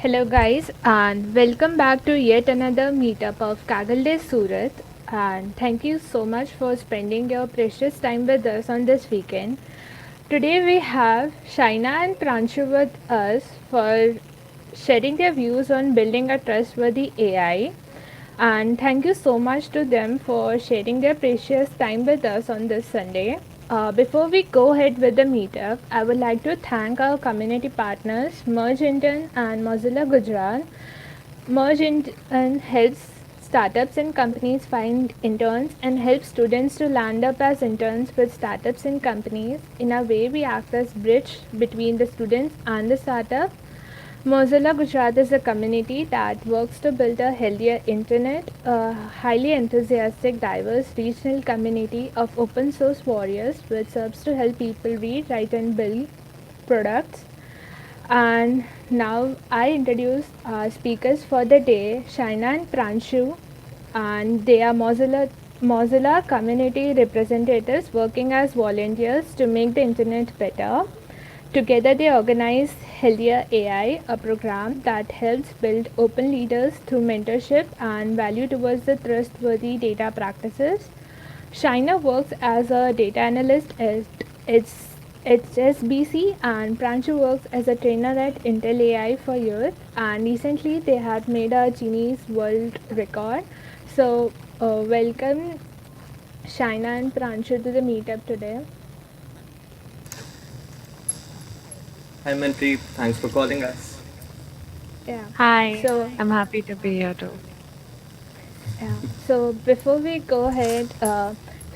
Hello guys and welcome back to yet another meetup of Kaggle Day Surat, and thank you so much for spending your precious time with us on this weekend. Today we have Shina and Pranshu with us for sharing their views on building a trustworthy AI, and thank you so much to them for sharing their precious time with us on this Sunday. Before we go ahead with the meetup, I would like to thank our community partners, Merge Intern and Mozilla Gujarat. Merge Intern helps startups and companies find interns and helps students to land up as interns with startups and companies. In a way, we act as bridge between the students and the startup. Mozilla Gujarat is a community that works to build a healthier internet, a highly enthusiastic, diverse regional community of open source warriors which serves to help people read, write, and build products. And now I introduce our speakers for the day, Shina and Pranshu, and they are Mozilla Community Representatives working as volunteers to make the internet better. Together, they organize Healthier AI, a program that helps build open leaders through mentorship and value towards the trustworthy data practices. Shina works as a data analyst at its HSBC, and Pranshu works as a trainer at Intel AI for youth. And recently, they had made a Guinness World Record. So, welcome Shina and Pranshu to the meetup today. Hi, Manpreet. Thanks for calling us. Yeah. Hi, So, I'm happy to be here too. yeah. So before we go ahead,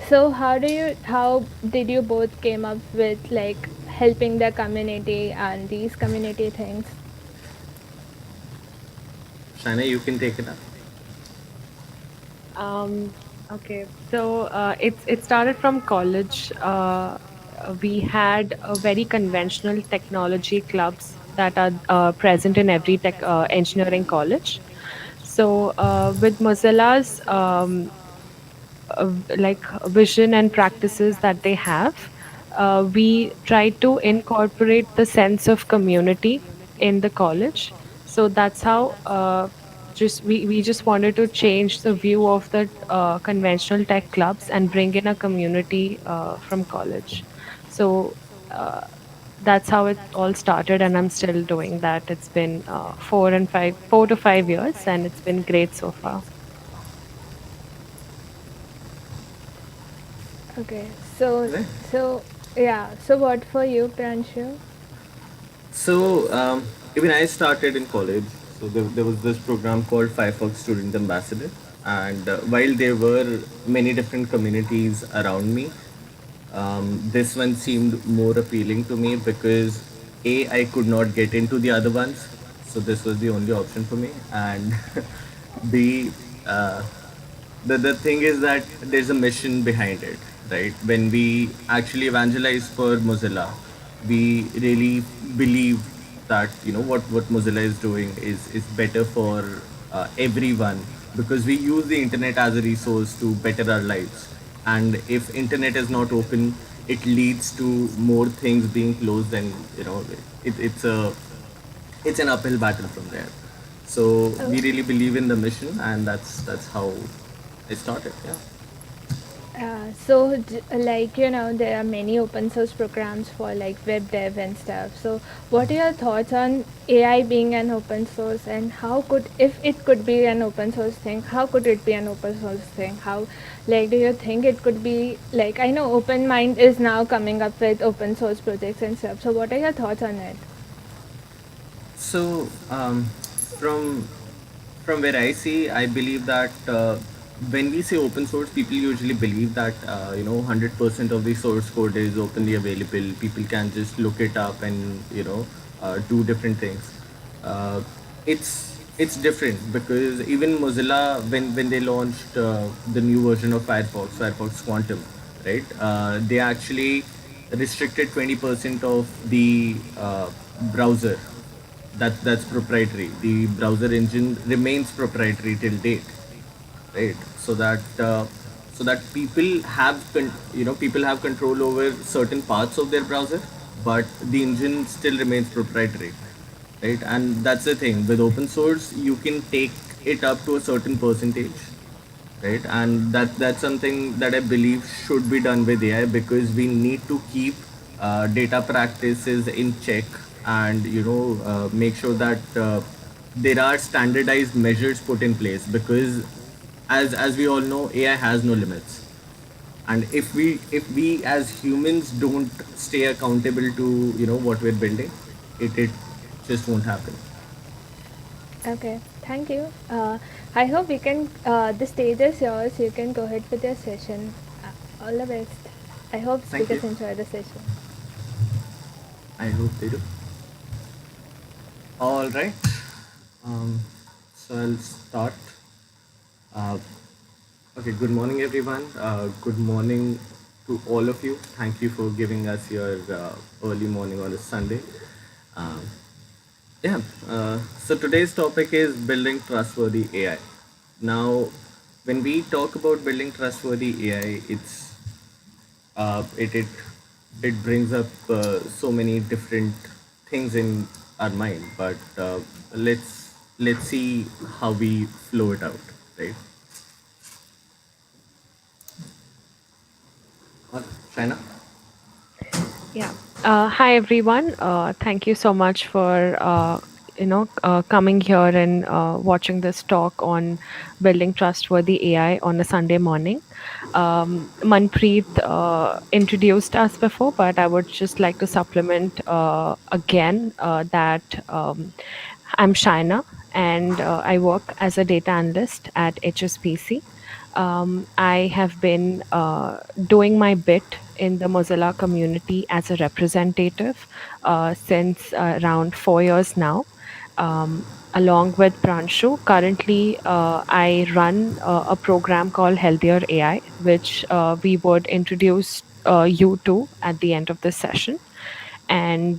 so how did you both came up with like helping the community and these community things? Shana, you can take it up. Um, okay, so it started from college. We had a very conventional technology clubs that are present in every tech engineering college. So with Mozilla's like vision and practices that they have, we try to incorporate the sense of community in the college. So that's how just we just wanted to change the view of the conventional tech clubs and bring in a community from college. So that's how it all started, and I'm still doing that. It's been 4 to 5 years, and it's been great so far. Okay. So Right. so yeah. So what for you, Pranshu? So, even I started in college. So, there was this program called Firefox Student Ambassador. And while there were many different communities around me, this one seemed more appealing to me because A, I could not get into the other ones. So, this was the only option for me. And B, uh, the thing is that there's a mission behind it, right? When we actually evangelize for Mozilla, we really believe that what Mozilla is doing is better for everyone, because we use the internet as a resource to better our lives. And if internet is not open, it leads to more things being closed, and it's an uphill battle from there. So Oh, we really believe in the mission, and that's how it started. Yeah. like there are many open source programs for like web dev and stuff. So what are your thoughts on AI being an open source, and how could, if it could be an open source thing, how could it be an open source thing? How, like, do you think it could be, like, I know Open Mind is now coming up with open source projects and stuff. So what are your thoughts on it? So from from where I see, I believe that when we say open source, people usually believe that 100% of the source code is openly available. People can just look it up and do different things. Uh, it's different because even Mozilla, when they launched the new version of Firefox Quantum, right? They actually restricted 20% of the browser. That's proprietary. The browser engine remains proprietary till date, right? So that people have control over certain parts of their browser, but the engine still remains proprietary. right? And that's the thing with open source, you can take it up to a certain percentage, right? And that's something that I believe should be done with AI, because we need to keep data practices in check, and make sure that there are standardized measures put in place, because as we all know, AI has no limits. And if we as humans don't stay accountable to what we're building, it just won't happen. Okay, thank you. I hope we can. The stage is yours. You can go ahead with your session. All the best. I hope Thank you. speakers enjoy the session. I hope they do. All right. So I'll start. uh, okay, good morning everyone. Good morning to all of you. Thank you for giving us your early morning on a Sunday. um, Yeah. So today's topic is building trustworthy AI. Now, when we talk about building trustworthy AI, it it brings up so many different things in our mind. But let's see how we flow it out, right? China. Yeah. Hi, everyone. Thank you so much for coming here and watching this talk on building trustworthy AI on a Sunday morning. Manpreet introduced us before, but I would just like to supplement again that I'm Shina, and I work as a data analyst at HSBC. I have been doing my bit in the Mozilla community as a representative since around 4 years now. Along with Pranshu, currently I run a program called Healthier AI, which we would introduce you to at the end of this session. And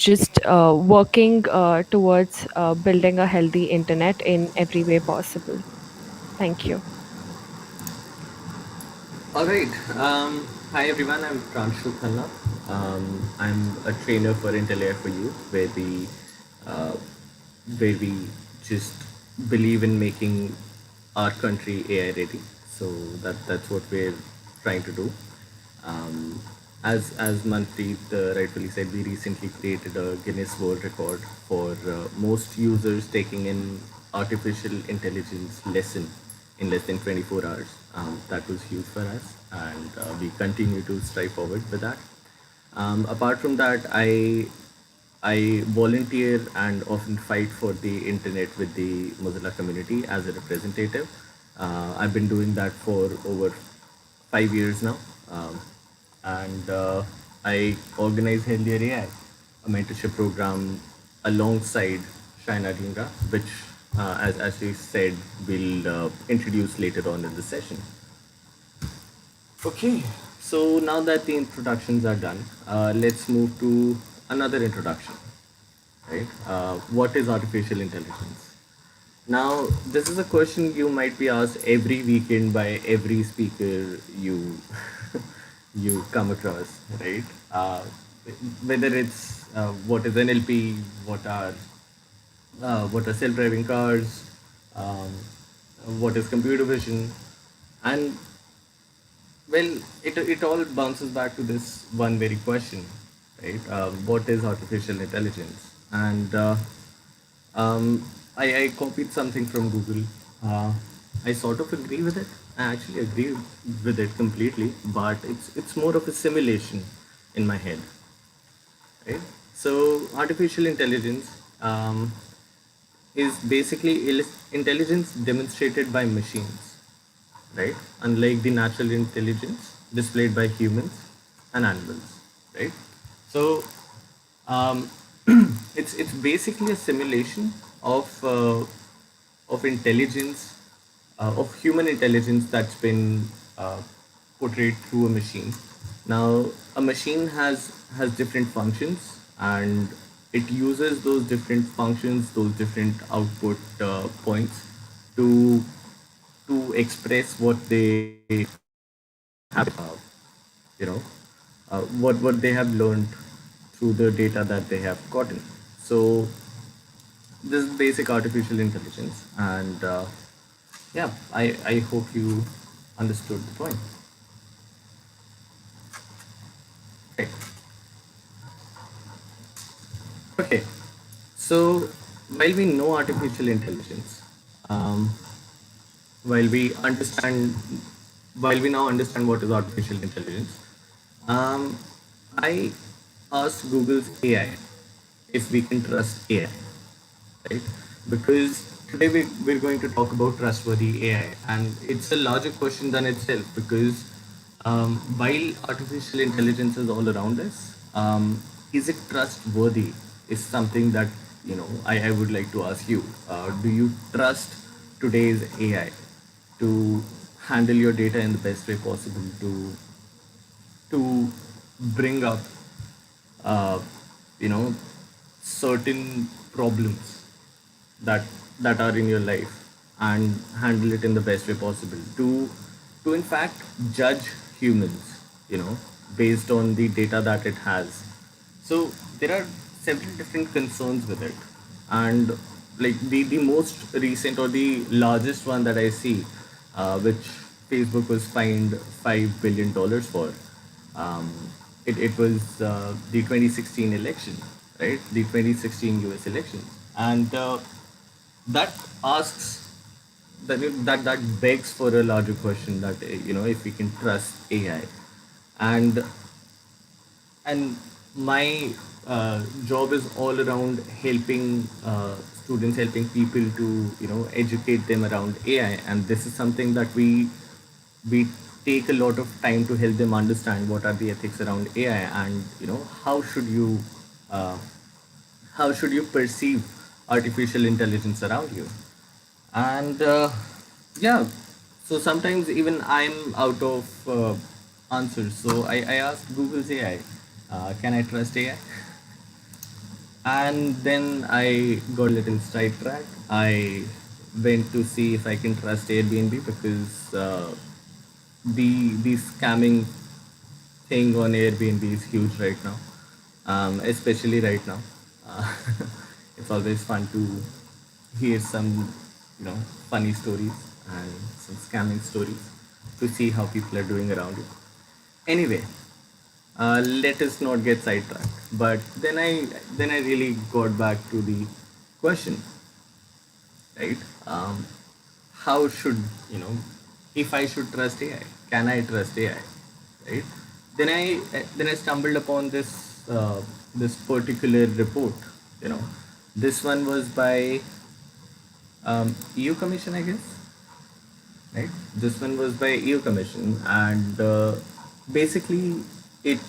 just working towards building a healthy internet in every way possible. Thank you. All right. Hi everyone. I'm Pranshu Khanna. I'm a trainer for Intel Air for You, uh, where we just believe in making our country AI ready. So that's what we're trying to do. Um, as Manpreet rightfully said, we recently created a Guinness World Record for most users taking in artificial intelligence lesson in less than 24 hours. That was huge for us, and we continue to strive forward with that. Apart from that, I volunteer and often fight for the internet with the Mozilla community as a representative. I've been doing that for over 5 years now. And I organize Healthier AI, a mentorship program alongside Shina DHINGRA, which, as she said, we'll introduce later on in the session. Okay, so now that the introductions are done, let's move to another introduction, right? What is artificial intelligence? Now, this is a question you might be asked every weekend by every speaker you you come across, right? Whether it's what is NLP, what are self-driving cars, um, what is computer vision, and well, it all bounces back to this one very question, right? What is artificial intelligence? And I copied something from Google. Uh, I sort of agree with it. I actually agree with it completely, but it's more of a simulation in my head, right? So artificial intelligence is basically intelligence demonstrated by machines, right? Unlike the natural intelligence displayed by humans and animals, right? So um, it's basically a simulation of intelligence, of human intelligence that's been portrayed through a machine. Now, a machine has different functions, and it uses those different functions, those different output points to express what they you know what they have learned through the data that they have gotten. So this is basic artificial intelligence, and yeah, I hope you understood the point. Okay. Okay. So while we know artificial intelligence, um, while we understand, while we now understand what is artificial intelligence, um, I asked Google's AI if we can trust AI, right? Because today we're going to talk about trustworthy AI, and it's a larger question than itself because while artificial intelligence is all around us, is it trustworthy? Is something that I would like to ask you. Do you trust today's AI to handle your data in the best way possible to bring up uh, you know certain problems that that are in your life and handle it in the best way possible to in fact judge humans, based on the data that it has. So there are several different concerns with it, and like the most recent or the largest one that I see, which Facebook was fined $5 billion for. Um, it was the 2016 election, right? The 2016 US election, and that asks that begs for a larger question that if we can trust AI, and my job is all around helping students, helping people to educate them around AI, and this is something that we take a lot of time to help them understand what are the ethics around AI, and how should you uh, how should you perceive artificial intelligence around you. And yeah, so sometimes even I'm out of answers, so I asked Google's AI, can I trust AI? And then I got a little sidetracked. I went to see if I can trust Airbnb because the scamming thing on Airbnb is huge right now, especially right now. Uh, it's always fun to hear some, funny stories and some scamming stories to see how people are doing around it. Anyway, let us not get sidetracked. But then I really got back to the question, right? How should if I should trust AI? Can I trust AI? Right? Then I stumbled upon this particular report. You know, this one was by EU Commission, I guess. Right? This one was by EU Commission, and basically it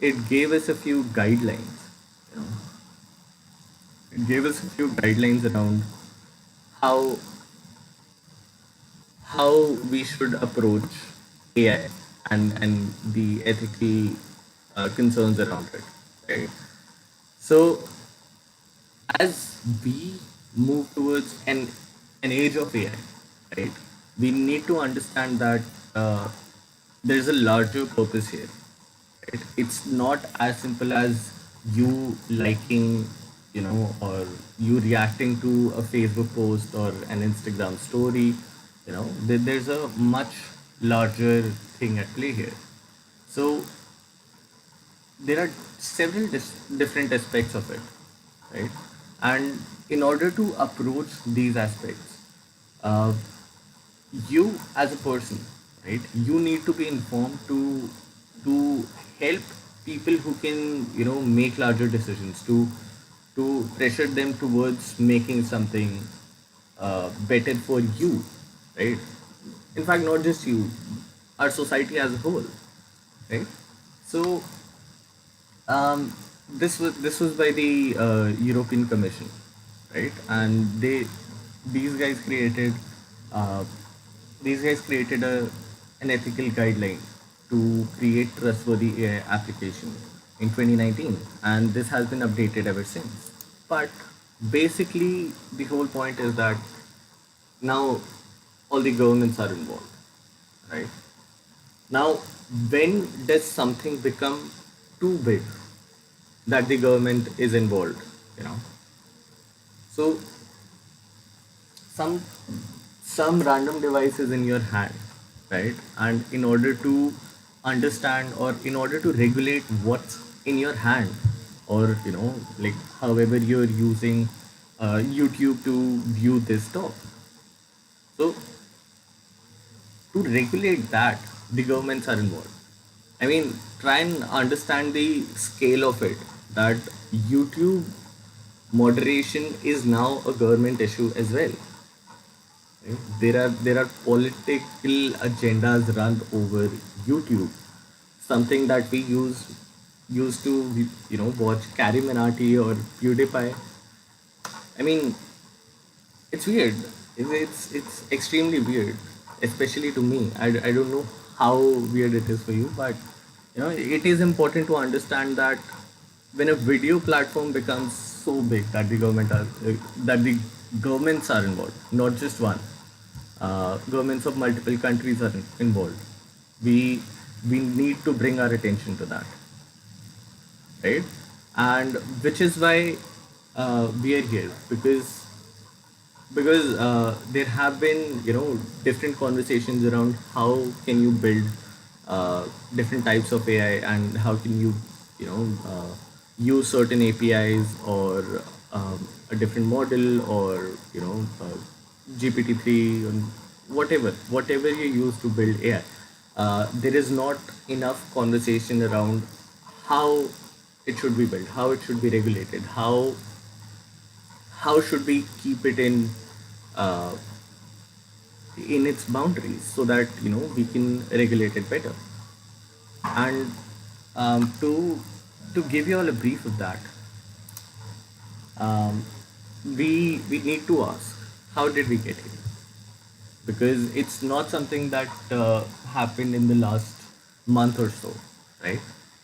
it gave us a few guidelines. You know, it gave us a few guidelines around how how we should approach AI and the ethical concerns around it. Right. So as we move towards an age of AI, right, we need to understand that there's a larger purpose here. Right? It's not as simple as you liking, or you reacting to a Facebook post or an Instagram story. There's a much larger thing at play here. So there are several different aspects of it, right? And in order to approach these aspects, uh, you as a person, right, you need to be informed to help people who can make larger decisions, to pressure them towards making something better for you, right? In fact, not just you, our society as a whole, right? So this was by the European Commission, right? And these guys created uh, these guys created an ethical guideline to create trustworthy AI application in 2019, and this has been updated ever since. But basically, the whole point is that now all the governments are involved, right? Now, when does something become too big that the government is involved? you know. So some some random device is in your hand, right? And in order to understand, or in order to regulate what's in your hand, or like however you're using YouTube to view this talk, so to regulate that, the governments are involved. I mean, try and understand the scale of it, that YouTube moderation is now a government issue as well. Right? There are political agendas run over YouTube, something that we used to watch Carrie Minati or PewDiePie. I mean, it's weird. It's extremely weird, especially to me. I don't know how weird it is for you, but it is important to understand that when a video platform becomes so big that the governments are involved, not just one. Governments of multiple countries are involved. We we need to bring our attention to that, right? And which is why we are here, because there have been different conversations around how can you build different types of AI, and how can you use certain APIs, or a different model, or GPT-3, and whatever you use to build AI. There is not enough conversation around how it should be built, how it should be regulated, how should we keep it uh, in its boundaries, so that we can regulate it better. And to give you all a brief of that, um, we need to ask, how did we get here? Because it's not something that happened in the last month or so, right?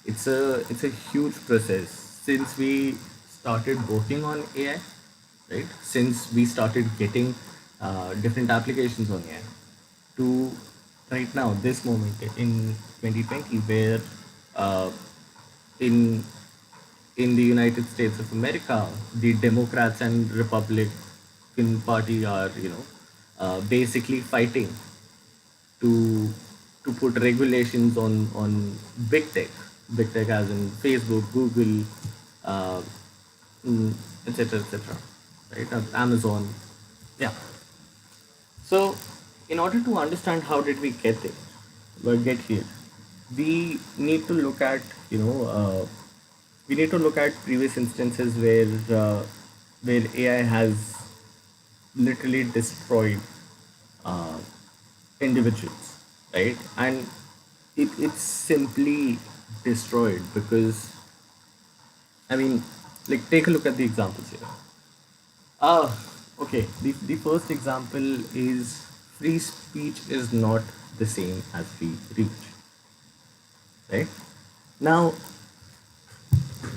It's a huge process since we started working on AI, right? Since we started getting different applications on AI, to right now, this moment in 2020, where uh, in in the United States of America, the Democrats and Republican Party are, basically fighting to put regulations on big tech as in Facebook, Google, uh, etc., etc., right? Amazon, yeah. So, in order to understand how did we get there, get here, we need to look at previous instances where AI has literally destroyed uh, individuals, right? And it's simply destroyed because, I mean, like, take a look at the examples here. Uh, okay, the first example is free speech is not the same as free reach, right? Now,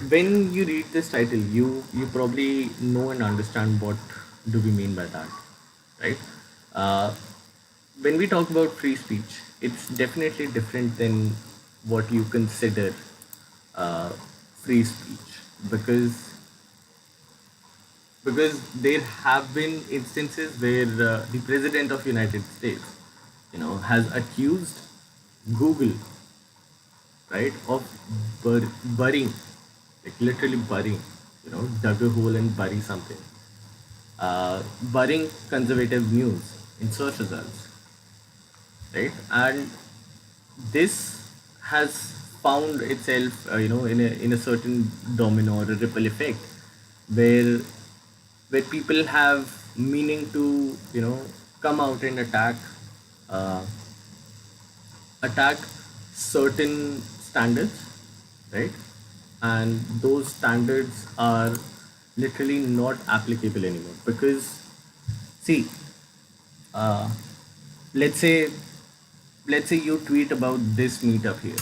when you read this title, you probably know and understand what do we mean by that, right? Uh, when we talk about free speech, it's definitely different than what you consider uh, free speech, because there have been instances where the president of United States, has accused Google, right, of burying, like literally burying, dug a hole and bury something, burying conservative news in search results, right? And this has found itself, in a certain domino or a ripple effect, where people have meaning to, come out and uh, attack certain standards, right? And those standards are literally not applicable anymore, because, see, uh, let's say you tweet about this meetup here,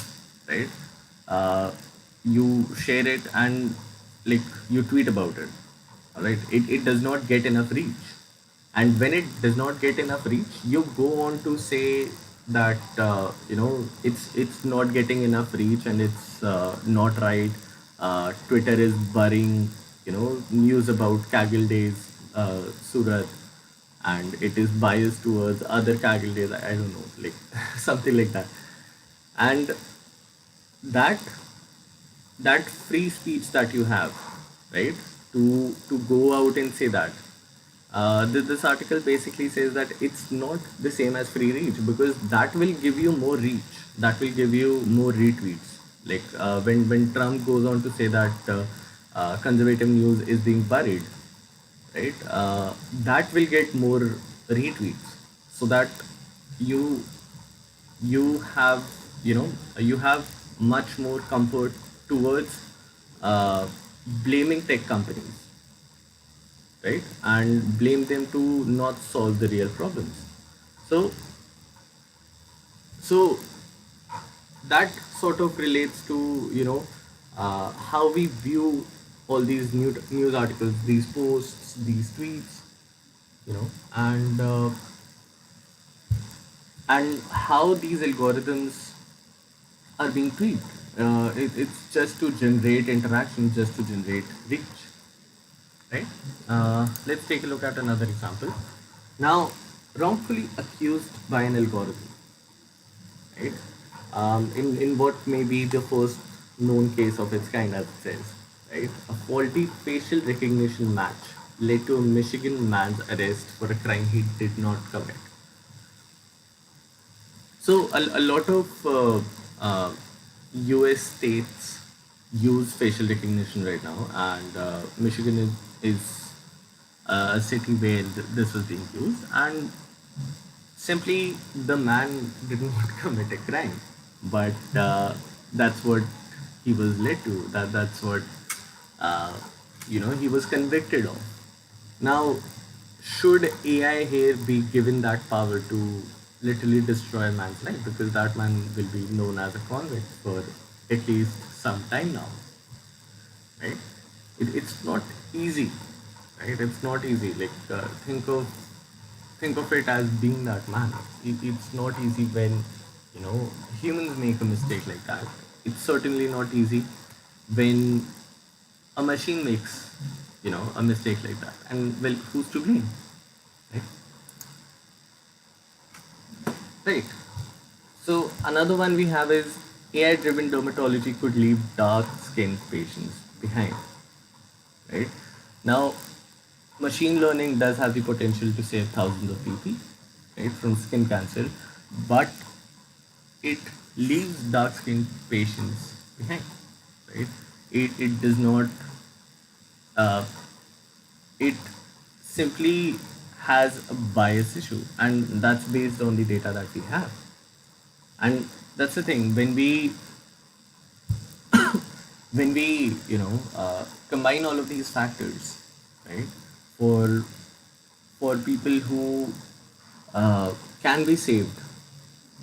right? You share it, and like you tweet about it, all right? It does not get enough reach, and when it does not get enough reach, you go on to say that it's not getting enough reach, and it's not right. Twitter is burying news about Kaggle days, Surat, and it is biased towards other Kaggle days. I don't know, like something like that. And that that free speech that you have, right, to go out and say that. This article basically says that it's not the same as free reach, because that will give you more reach, that will give you more retweets. Like when Trump goes on to say that conservative news is being buried, right? That will get more retweets, so that you you have you have much more comfort towards uh, blaming tech companies, right, and blame them to not solve the real problems. So so that sort of relates to how we view all these news articles, these posts, these tweets, and how these algorithms are being tweaked. It's just to generate interaction, just to generate reach, right? Let's take a look at another example. Now, wrongfully accused by an algorithm, right? In what may be the first known case of its kind, as it says, right? A faulty facial recognition match led to a Michigan man's arrest for a crime he did not commit. So a lot of US states use facial recognition right now, and Michigan is a city where this was being used, and simply the man did not commit a crime, but that's what he was led to. That's what uh, he was convicted of. Now, should AI here be given that power to literally destroy a man's life, because that man will be known as a convict for at least some time now, right? It's not easy, right? It's not easy. Like think of it as being that man. It's not easy when humans make a mistake like that. It's certainly not easy when a machine makes a mistake like that. And well, who's to blame, right? Right. So another one we have is AI driven dermatology could leave dark skinned patients behind, right? Now, machine learning does have the potential to save thousands of people, right, from skin cancer, but it leaves dark skinned patients behind, right? It does not, uh, it simply has a bias issue, and that's based on the data that we have. And that's the thing, when we combine all of these factors, right, for for people who can be saved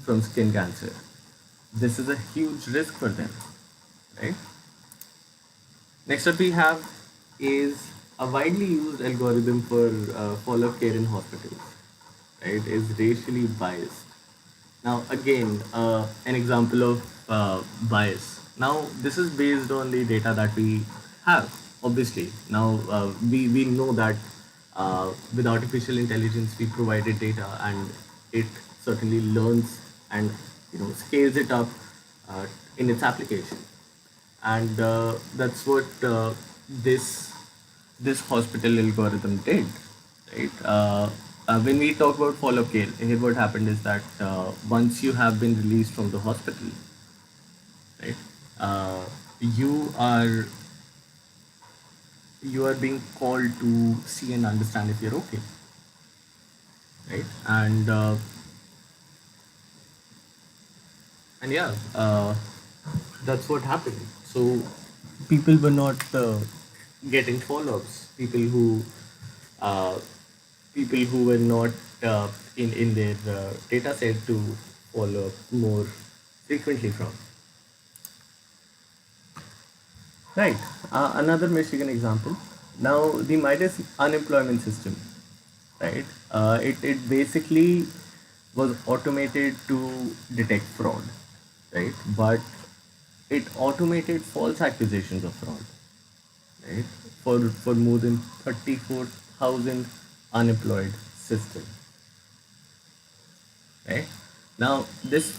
from skin cancer, this is a huge risk for them, right? Next up we have is a widely used algorithm for follow-up care in hospitals, right, is racially biased. Now, again, an example of bias. Now, this is based on the data that we have, obviously. Now, we know that with artificial intelligence, we provided data, and it certainly learns and scales it up uh, in its application. And that's what this this hospital algorithm did, right? When we talk about follow-up care, here what happened is that once you have been released from the hospital, right, you are being called to see and understand if you're okay, right? And yeah, that's what happened. So people were not getting follow-ups. Uh, People who were not in their data set to follow up more frequently from. Right. Another Michigan example. Now, the Midas unemployment system, right? It basically was automated to detect fraud, right? But it automated false accusations of fraud, right? for more than 34,000 unemployed system, right? Now this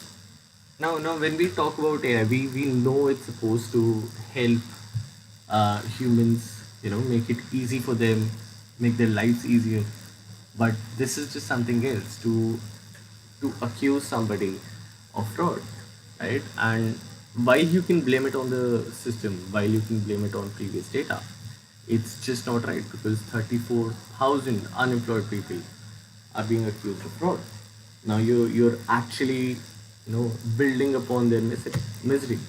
now when we talk about AI, we know it's supposed to help humans, make it easy for them, make their lives easier. But this is just something else to accuse somebody of fraud, right? And while you can blame it on the system, while you can blame it on previous data, it's just not right because 34,000 unemployed people are being accused of fraud. Now you're actually building upon their misery.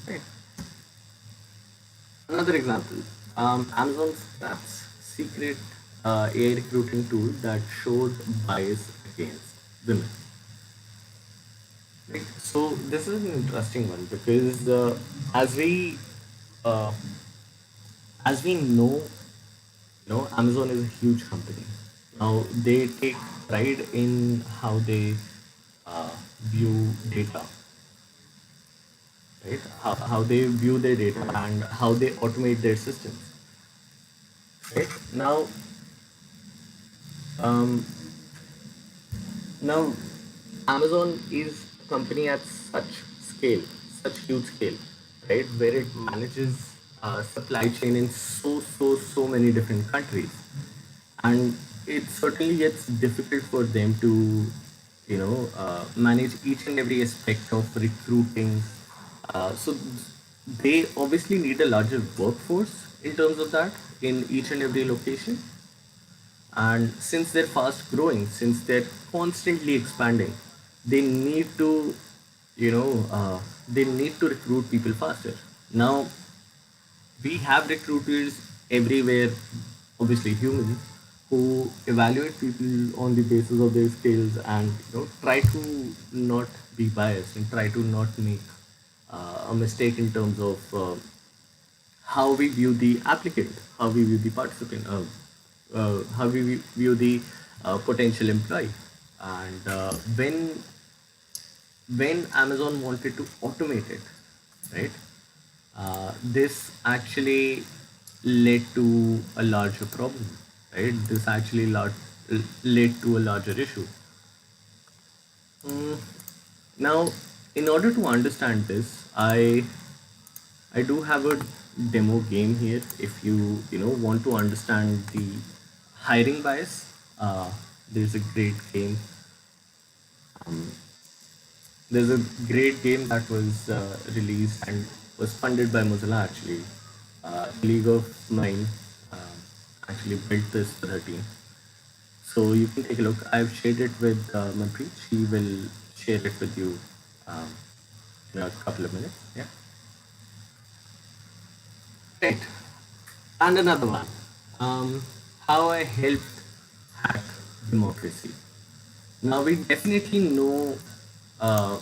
Right. Another example, Amazon's Maps secret AI recruiting tool that showed bias against women. Right. So this is an interesting one because as we uh, as we know, Amazon is a huge company. Now they take pride in how they view data, right? How they view their data and how they automate their systems, right? Um, Now, Amazon is a company at such scale, such huge scale, right? Where it manages supply chain in so many different countries, and it certainly gets difficult for them to, manage each and every aspect of recruiting. So they obviously need a larger workforce in terms of that in each and every location, and since they're fast growing, since they're constantly expanding, they need to they need to recruit people faster. Now we have recruiters everywhere, obviously human, who evaluate people on the basis of their skills and try to not be biased and try to not make a mistake in terms of how we view the applicant, how we view the participant, how we view the potential employee. And when Amazon wanted to automate it, right, this actually led to a larger problem, right? This actually led to a larger issue. Mm, Now, in order to understand this, I do have a demo game here. If you want to understand the hiring bias, there's a great game. There's a great game that was released and was funded by Mozilla actually. A colleague of mine actually built this for her team. So you can take a look. I've shared it with Manpreet. She will share it with you um, in a couple of minutes. Yeah. Right. And another one. Um, how I helped hack democracy. Now we definitely know. Uh,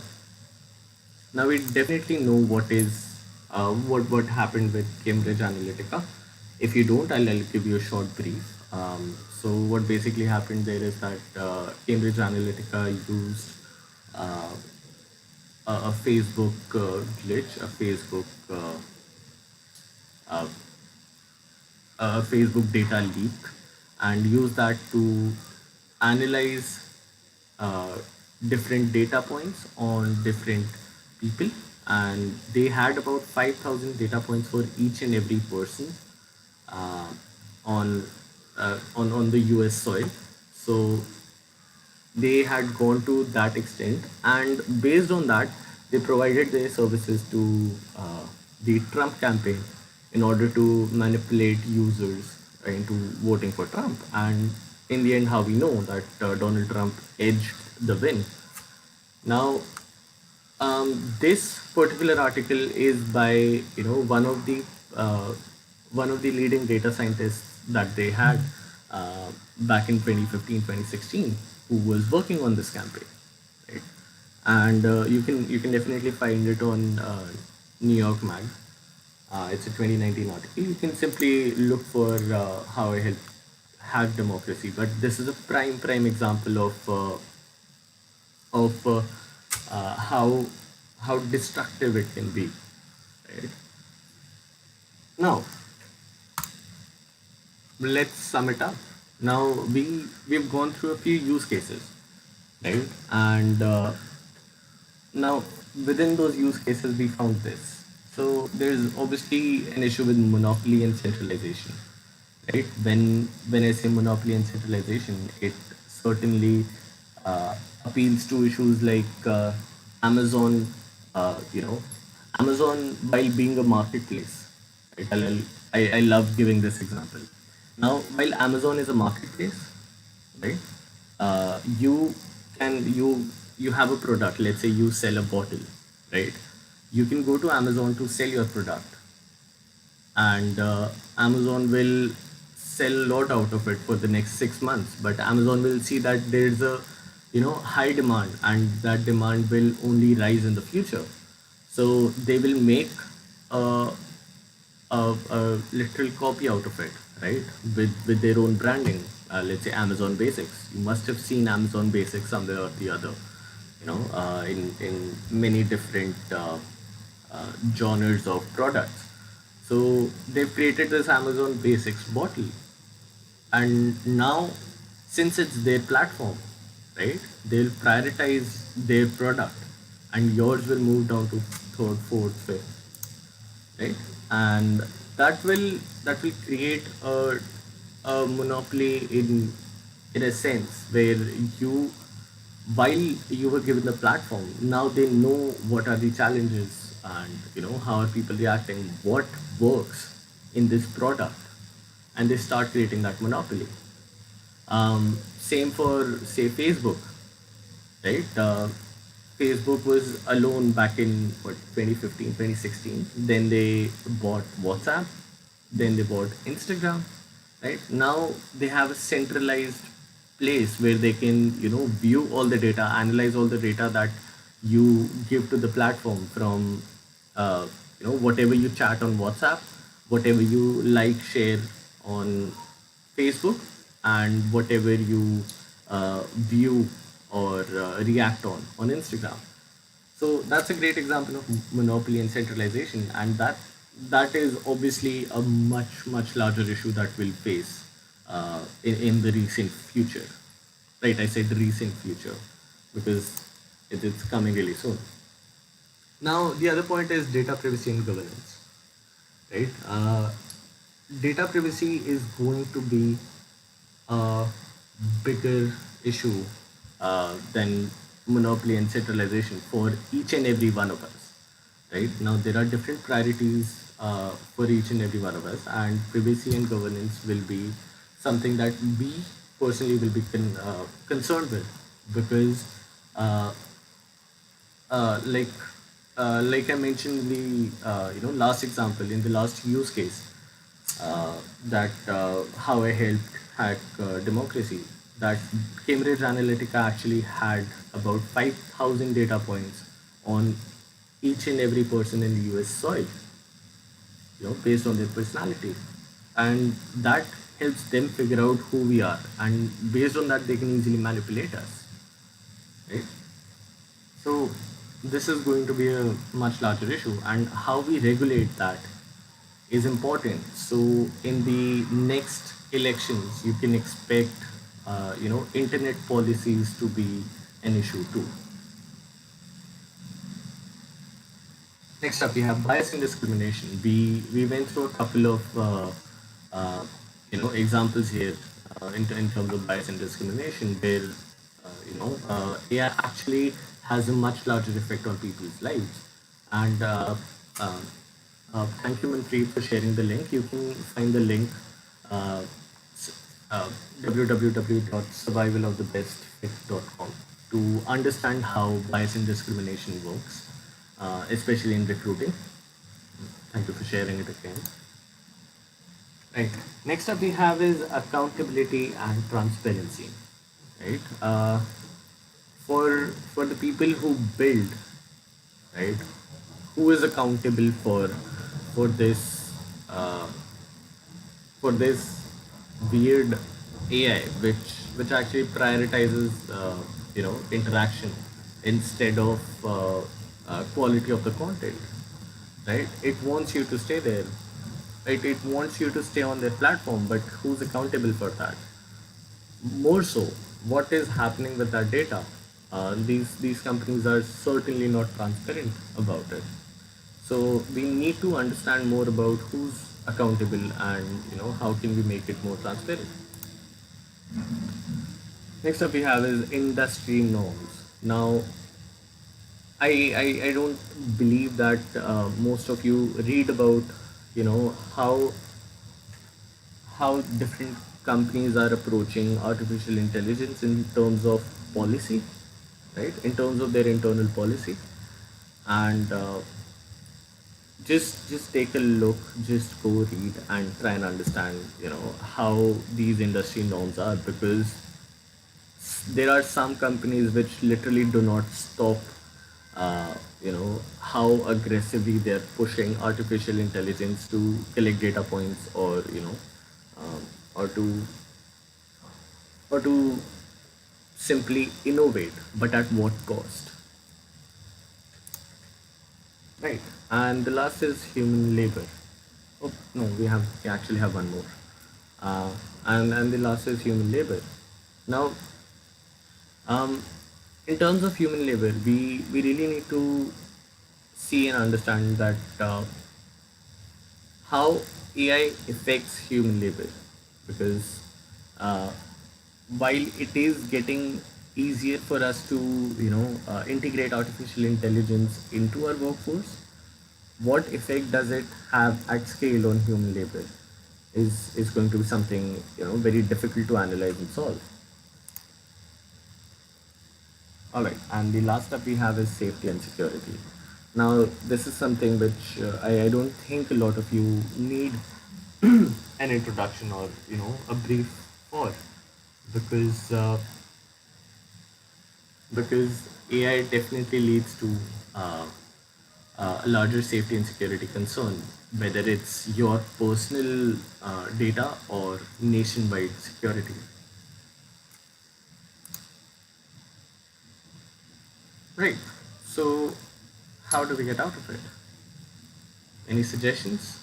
Now we definitely know what happened with Cambridge Analytica. If you don't, I'll give you a short brief. So what basically happened there is that Cambridge Analytica used uh, a Facebook glitch, uh, a Facebook data leak, and use that to analyze uh, different data points on different people, and they had about 5,000 data points for each and every person uh, on on the US soil. So they had gone to that extent, and based on that, they provided their services to the Trump campaign in order to manipulate users into voting for Trump. And in the end, how we know that Donald Trump edged the win. Now, this particular article is by uh, one of the leading data scientists that they had back in 2015, 2016, who was working on this campaign, right? And you can definitely find it on New York Mag. It's a 2019 article. You can simply look for how I help hack democracy. But this is a prime example of how destructive it can be. Right? Now, let's sum it up. Now we've gone through a few use cases, right? And now within those use cases, we found this. So there's obviously an issue with monopoly and centralization, right? When I say monopoly and centralization, it certainly appeals to issues like Amazon. You know, Amazon, while being a marketplace, right? I love giving this example. Now, while Amazon is a marketplace, right? You can you have a product. Let's say you sell a bottle, right? You can go to Amazon to sell your product, and Amazon will sell a lot out of it for the next 6 months. But Amazon will see that there's a high demand, and that demand will only rise in the future. So they will make a, a literal copy out of it, right? With their own branding. Let's say Amazon Basics. You must have seen Amazon Basics somewhere or the other, in many different genres of products. So they've created this Amazon Basics bottle, and now since it's their platform, right? They'll prioritize their product, and yours will move down to third, fourth, fifth, right? And that will create a monopoly in a sense where you while you were given the platform, now they know what are the challenges, and how are people reacting, what works in this product, and they start creating that monopoly. Same for say Facebook, right? Facebook was alone back in what 2015, 2016. Then they bought WhatsApp, then they bought Instagram, right? Now they have a centralized place where they can view all the data, analyze all the data that you give to the platform from whatever you chat on WhatsApp, whatever you like share on Facebook, and whatever you view or react on Instagram. So that's a great example of monopoly and centralization, and that is obviously a much larger issue that we'll face in the recent future. Right, I said the recent future because it's coming really soon. Now the other point is data privacy and governance, right? Data privacy is going to be a bigger issue than monopoly and centralization for each and every one of us. Right now, there are different priorities for each and every one of us, and privacy and governance will be something that we personally will be concerned with, because uh, uh, like like I mentioned in the last example, in the last use case, that how I helped hack democracy. That Cambridge Analytica actually had about 5,000 data points on each and every person in the U.S. soil, based on their personality, and that helps them figure out who we are, and based on that, they can easily manipulate us, right? So this is going to be a much larger issue, and how we regulate that is important. So in the next elections, you can expect, internet policies to be an issue too. Next up, we have bias and discrimination. We went through a couple of examples here in terms of bias and discrimination, where AI actually has a much larger effect on people's lives. And uh, thank you, Manpreet, for sharing the link. You can find the link uh, www.survivalofthebestfit.com to understand how bias and discrimination works, especially in recruiting. Thank you for sharing it again. Right. Next up, we have is accountability and transparency. Right. For the people who build, right, who is accountable for this uh, for this weird AI, which actually prioritizes interaction instead of quality of the content, right? It wants you to stay there It wants you to stay on their platform, but who's accountable for that? More so, what is happening with that data? These companies are certainly not transparent about it. So we need to understand more about who's accountable, and how can we make it more transparent. Next up we have is industry norms. Now, I don't believe that most of you read about how different companies are approaching artificial intelligence in terms of policy, right? In terms of their internal policy, and just take a look, just go read and try and understand, how these industry norms are, because there are some companies which literally do not stop how aggressively they're pushing artificial intelligence to collect data points, or um, or to simply innovate, but at what cost, right? And the last is human labor. Oh no, we actually have one more. And the last is human labor. Now, um, in terms of human labor, we really need to see and understand that how AI affects human labor, because uh, while it is getting easier for us to integrate artificial intelligence into our workforce, what effect does it have at scale on human labor is going to be something very difficult to analyze and solve. All right, and the last step we have is safety and security. Now, this is something which I don't think a lot of you need an introduction, or a brief for, because because AI definitely leads to uh, a larger safety and security concern, whether it's your personal data or nationwide security. Right. So, how do we get out of it? Any suggestions?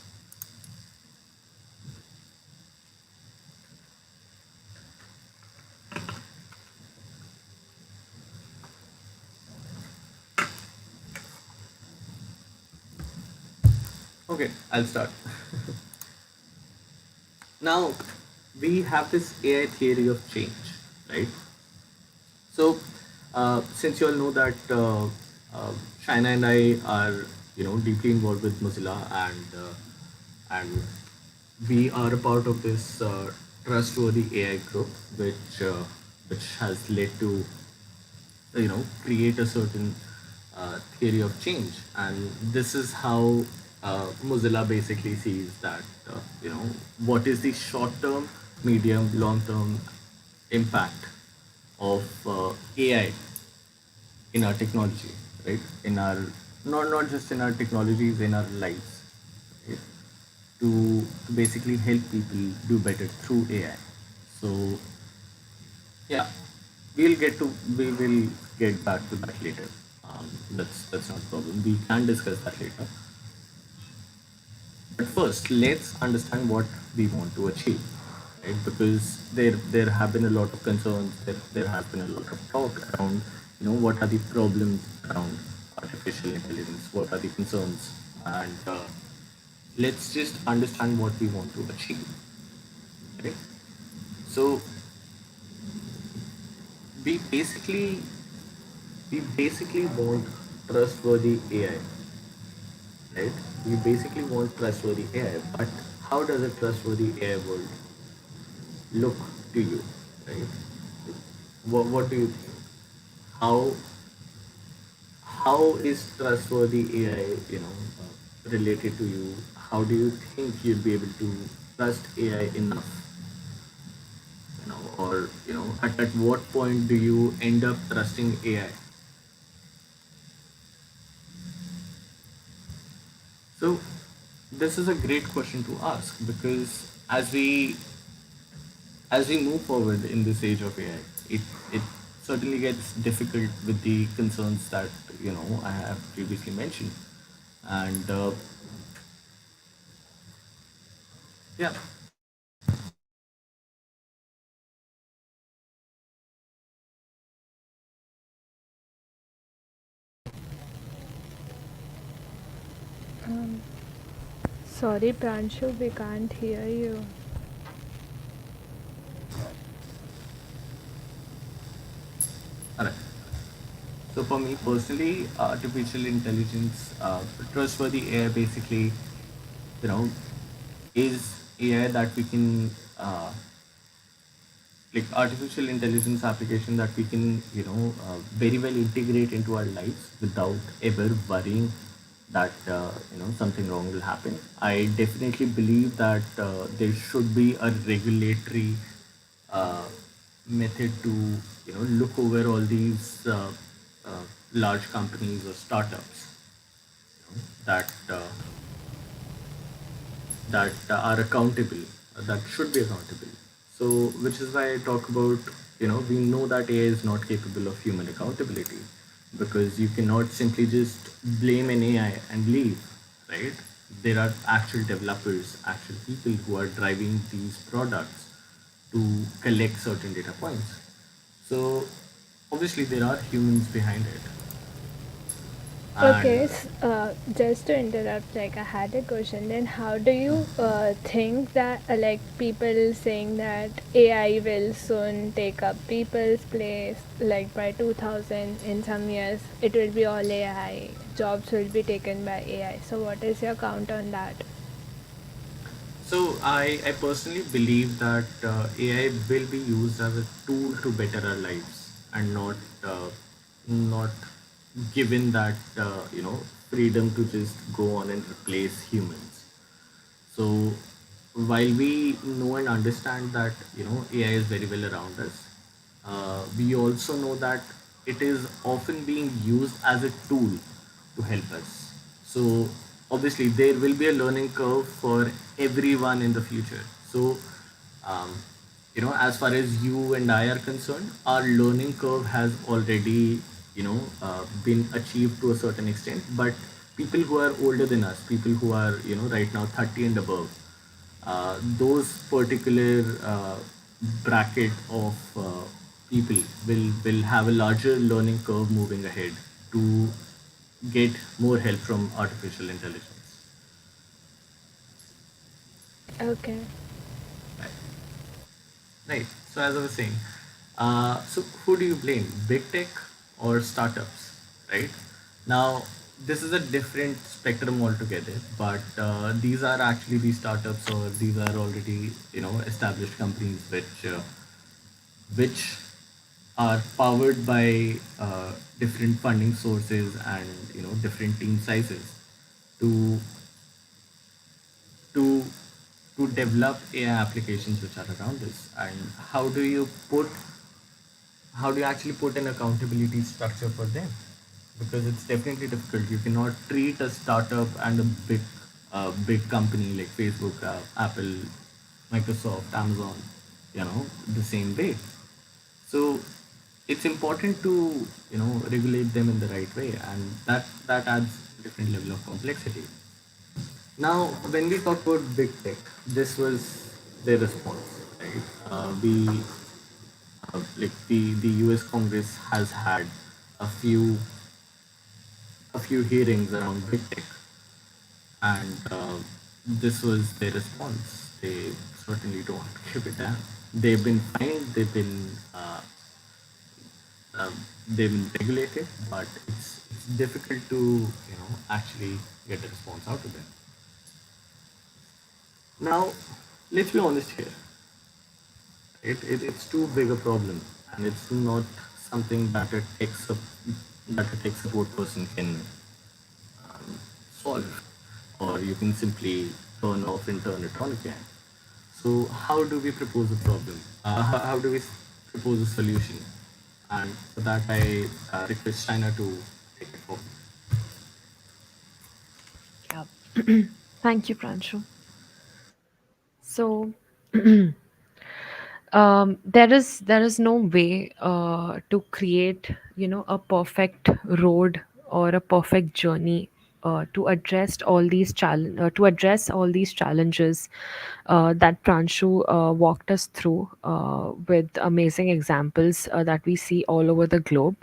Okay, I'll start. Now, we have this AI theory of change, right? So, since you all know that Shina and I are, deeply involved with Mozilla, and we are a part of this trustworthy AI group, which has led to create a certain theory of change, and this is how Mozilla basically sees that what is the short term, medium, long term impact of AI in our technology, right? In our, not just in our technologies, in our lives, right? To basically help people do better through AI. So yeah, we will get back to that later. That's not a problem. We can discuss that later. But first, let's understand what we want to achieve, right? Because there have been a lot of concerns. There has been a lot of talk around, what are the problems around artificial intelligence? What are the concerns? And let's just understand what we want to achieve, right? So we basically we basically want trustworthy AI, right? We basically want trustworthy AI, but how does a trustworthy AI world look to you, right? What do you think? How how is trustworthy AI, related to you? How do you think you'll be able to trust AI enough, or at what point do you end up trusting AI? So this is a great question to ask, because as we move forward in this age of AI, it certainly gets difficult with the concerns that I have previously mentioned, and Yeah. Sorry, Pranshu, we can't hear you. All right. So for me personally, artificial intelligence, trustworthy AI basically, you know, is AI that we can like artificial intelligence application that we can very well integrate into our lives without ever worrying that something wrong will happen. I definitely believe that there should be a regulatory uh, method to look over all these uh, large companies or startups that are accountable, that should be accountable. So, which is why I talk about, we know that AI is not capable of human accountability because you cannot simply just blame an AI and leave, right? There are actual developers, actual people who are driving these products to collect certain data points. So, obviously, there are humans behind it. And Okay, just to interrupt, like I had a question. Then, how do you think that, like people saying that AI will soon take up people's place, like by 2000, in some years, it will be all AI, jobs will be taken by AI. So, what is your count on that? So I personally believe that AI will be used as a tool to better our lives and not given that freedom to just go on and replace humans. So while we know and understand that AI is very well around us, we also know that it is often being used as a tool to help us. So obviously there will be a learning curve for everyone in the future. So um, as far as you and I are concerned, our learning curve has already been achieved to a certain extent. But people who are older than us, people who are right now 30 and above, those particular bracket of people will have a larger learning curve moving ahead to get more help from artificial intelligence. Okay. Right. Right. So as I was saying, so who do you blame, big tech or startups? Right. Now this is a different spectrum altogether, but these are actually the startups or these are already established companies which are powered by different funding sources and different team sizes to to to develop AI applications which are around us. And how do you put how do you actually put an accountability structure for them? Because it's definitely difficult. You cannot treat a startup and a big company like Facebook, Apple, Microsoft, Amazon, the same way. So it's important to regulate them in the right way, and that adds different level of complexity. Now, when we talk about big tech, this was their response, right? We like the U.S. Congress has had a few a few hearings around big tech, and this was their response. They certainly don't give a damn. They've been fined. Um, they've been regulated, but it's difficult to actually get a response out of them. Now, let's be honest here. It's too big a problem, and it's not something that a tech support person can solve, or you can simply turn off and turn it on again. So, how do we propose a problem? How do we propose a solution? And for that, I request China to take it forward. Yeah. Thank you, Pranshu. So there is no way to create a perfect road or a perfect journey to address all these challenges that Pranshu walked us through with amazing examples that we see all over the globe.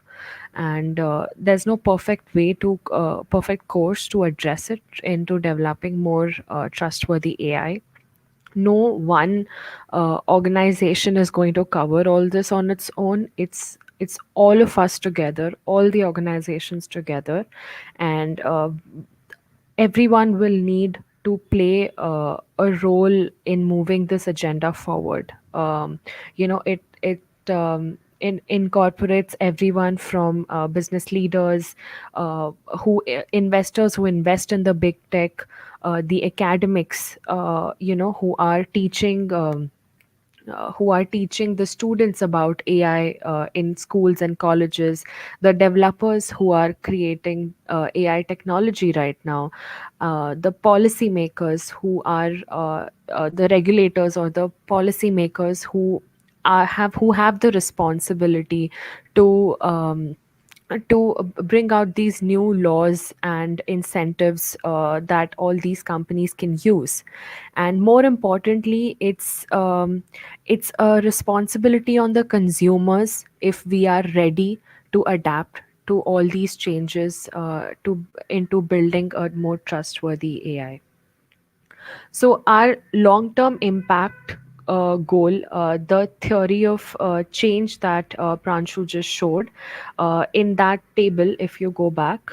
And there's no perfect course to address it into developing more trustworthy AI. No one organization is going to cover all this on its own. It's all of us together, all the organizations together, and everyone will need to play a role in moving this agenda forward. It incorporates everyone from business leaders, investors who invest in the big tech, the academics, who are teaching the students about AI in schools and colleges, the developers who are creating AI technology right now, the policymakers the regulators or the policymakers who have the responsibility to bring out these new laws and incentives that all these companies can use. And more importantly, it's a responsibility on the consumers if we are ready to adapt to all these changes to into building a more trustworthy AI. So, our long term impact goal, the theory of change that Pranshu just showed, in that table, if you go back,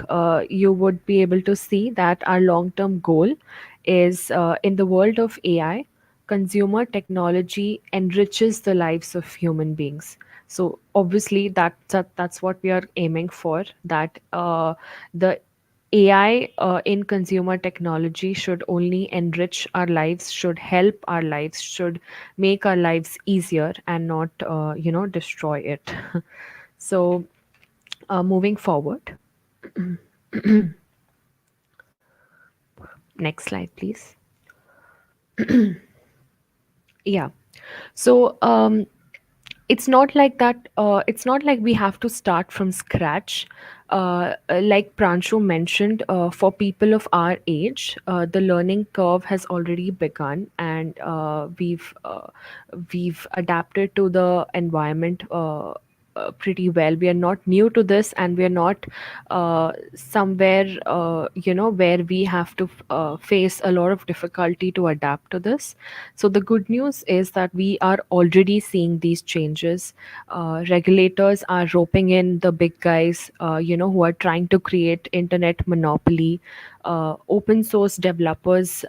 you would be able to see that our long term goal is in the world of AI, consumer technology enriches the lives of human beings. So obviously that's what we are aiming for. That the AI in consumer technology should only enrich our lives, should help our lives, should make our lives easier, and not destroy it. So moving forward, next slide, please. Yeah. So it's not like that. It's not like we have to start from scratch. Like Pranshu mentioned, for people of our age, the learning curve has already begun, and we've adapted to the environment pretty well. We are not new to this, and we are not somewhere where we have to face a lot of difficulty to adapt to this. So the good news is that we are already seeing these changes. Regulators are roping in the big guys, who are trying to create internet monopoly. Open source developers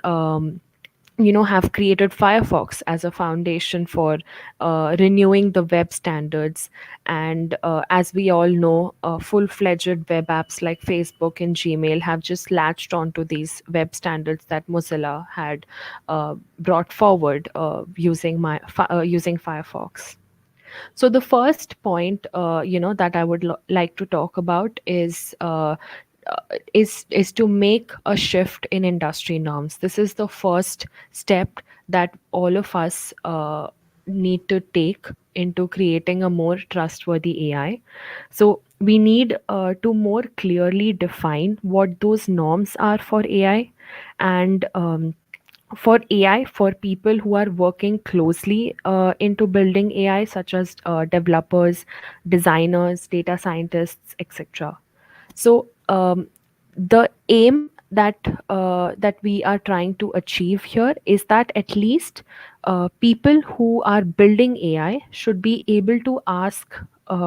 have created Firefox as a foundation for renewing the web standards. And as we all know, full-fledged web apps like Facebook and Gmail have just latched onto these web standards that Mozilla had brought forward using Firefox. So the first point, that I would like to talk about is to make a shift in industry norms. This is the first step that all of us need to take into creating a more trustworthy AI. So we need to more clearly define what those norms are for AI, and for AI, for people who are working closely into building AI, such as developers, designers, data scientists, etc. So the aim that we are trying to achieve here is that at least people who are building AI should be able to ask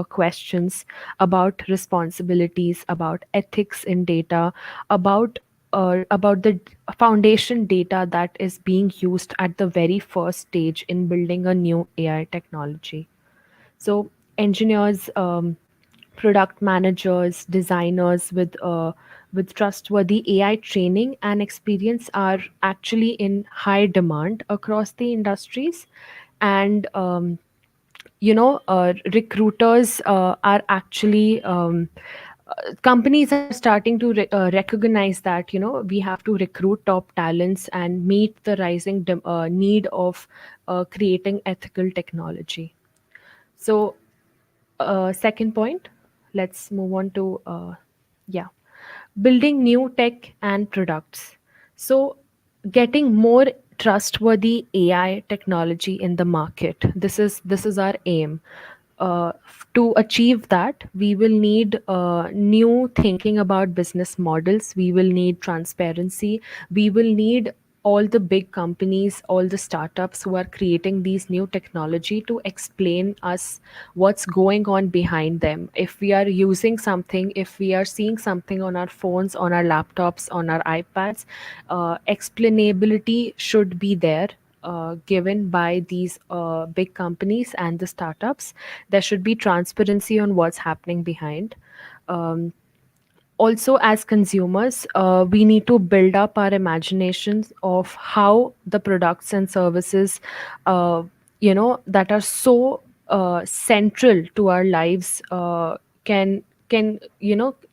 questions about responsibilities, about ethics in data, about the foundation data that is being used at the very first stage in building a new AI technology. So engineers, product managers, designers with trustworthy AI training and experience are actually in high demand across the industries. And recruiters are actually companies are starting to recognize that we have to recruit top talents and meet the rising need of creating ethical technology. So second point, let's move on to yeah. building new tech and products. So, getting more trustworthy AI technology in the market. This is our aim. To achieve that, we will need new thinking about business models. We will need transparency. We will need all the big companies, all the startups who are creating these new technology to explain us what's going on behind them. If we are using something, if we are seeing something on our phones, on our laptops, on our iPads, explainability should be there, given by these big companies and the startups. There should be transparency on what's happening behind. Um, Also, as consumers, we need to build up our imaginations of how the products and services, that are so central to our lives, can can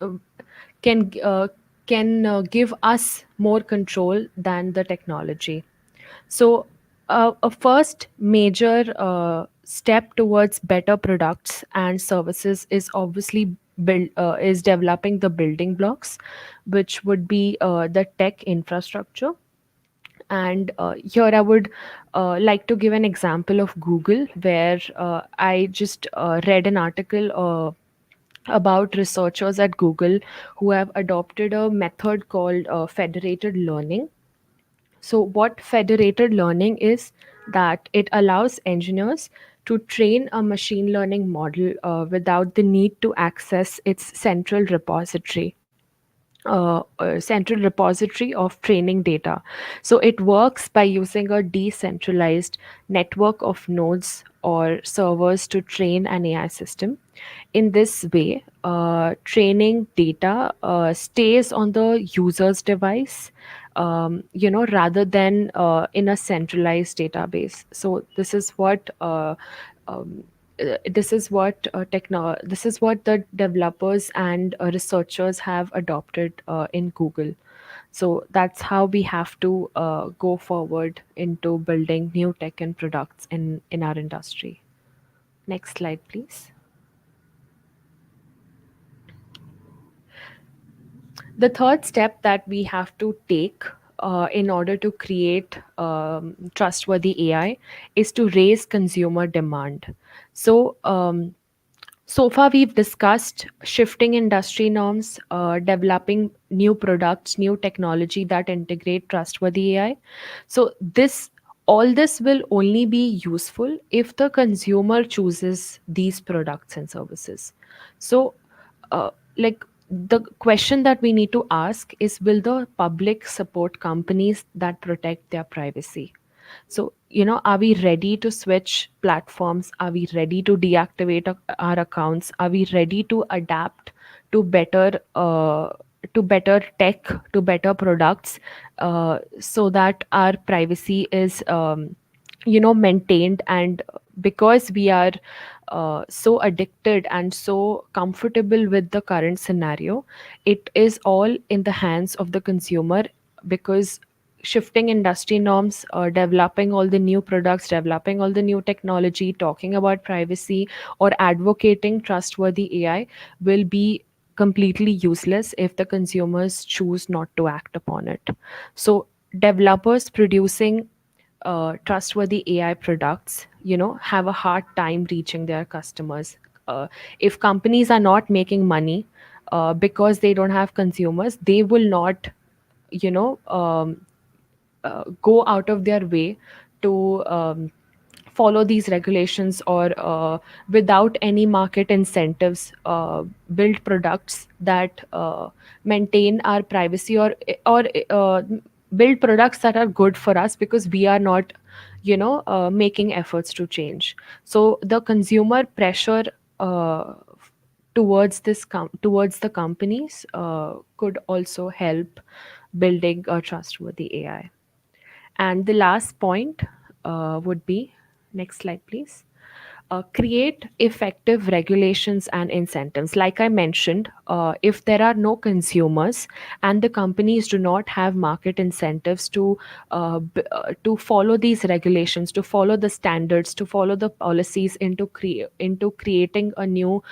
uh, can give us more control than the technology. So, a first major step towards better products and services is obviously is developing the building blocks, which would be the tech infrastructure. And here I would like to give an example of Google, where I just read an article about researchers at Google who have adopted a method called federated learning. So, what federated learning is that it allows engineers to train a machine learning model without the need to access its central repository of training data. So it works by using a decentralized network of nodes or servers to train an AI system. In this way, training data stays on the user's device, rather than in a centralized database. So um, this is what the developers and researchers have adopted in Google. So that's how we have to go forward into building new tech and products in our industry. Next slide, please. The third step that we have to take in order to create trustworthy AI is to raise consumer demand. So, so far, we've discussed shifting industry norms, developing new products, new technology that integrate trustworthy AI. So, all this will only be useful if the consumer chooses these products and services. So, like, the question that we need to ask is, will the public support companies that protect their privacy? So, are we ready to switch platforms? Are we ready to deactivate our accounts? Are we ready to adapt to better tech, to better products, so that our privacy is maintained? And because we are so addicted and so comfortable with the current scenario, it is all in the hands of the consumer. Because shifting industry norms, developing all the new products, developing all the new technology, talking about privacy, or advocating trustworthy AI will be completely useless if the consumers choose not to act upon it. So, developers producing trustworthy AI products, have a hard time reaching their customers. If companies are not making money because they don't have consumers, they will not, you know, go out of their way to follow these regulations, or without any market incentives, build products that maintain our privacy, or build products that are good for us, because we are not making efforts to change. So the consumer pressure towards the companies could also help building a trustworthy AI. And the last point would be, next slide, please. create effective regulations and incentives. Like I mentioned, if there are no consumers and the companies do not have market incentives to follow these regulations, to follow the standards, to follow the policies, into creating a new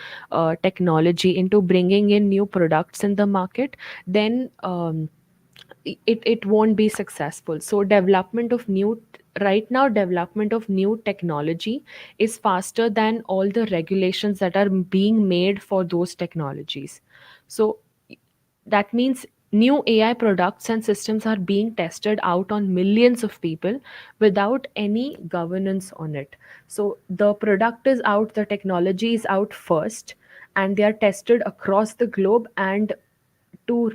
technology, into bringing in new products in the market, then it won't be successful. So right now development of new technology is faster than all the regulations that are being made for those technologies. So that means new AI products and systems are being tested out on millions of people without any governance on it. So the product is out, the technology is out first, and they are tested across the globe, and to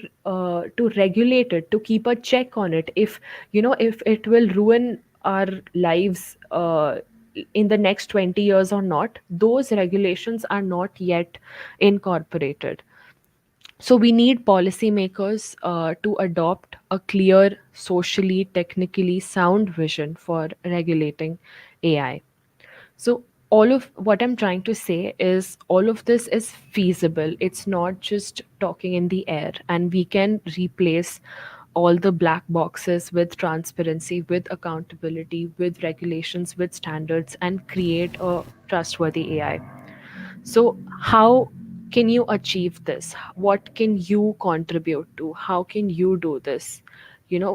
regulate it, to keep a check on it, if if it will ruin our lives in the next 20 years or not, those regulations are not yet incorporated. So we need policymakers to adopt a clear, socially, technically sound vision for regulating AI. So all of what I'm trying to say is all of this is feasible. It's not just talking in the air, and we can replace all the black boxes with transparency, with accountability, with regulations, with standards, and create a trustworthy AI. So, how can you achieve this? What can you contribute to? How can you do this?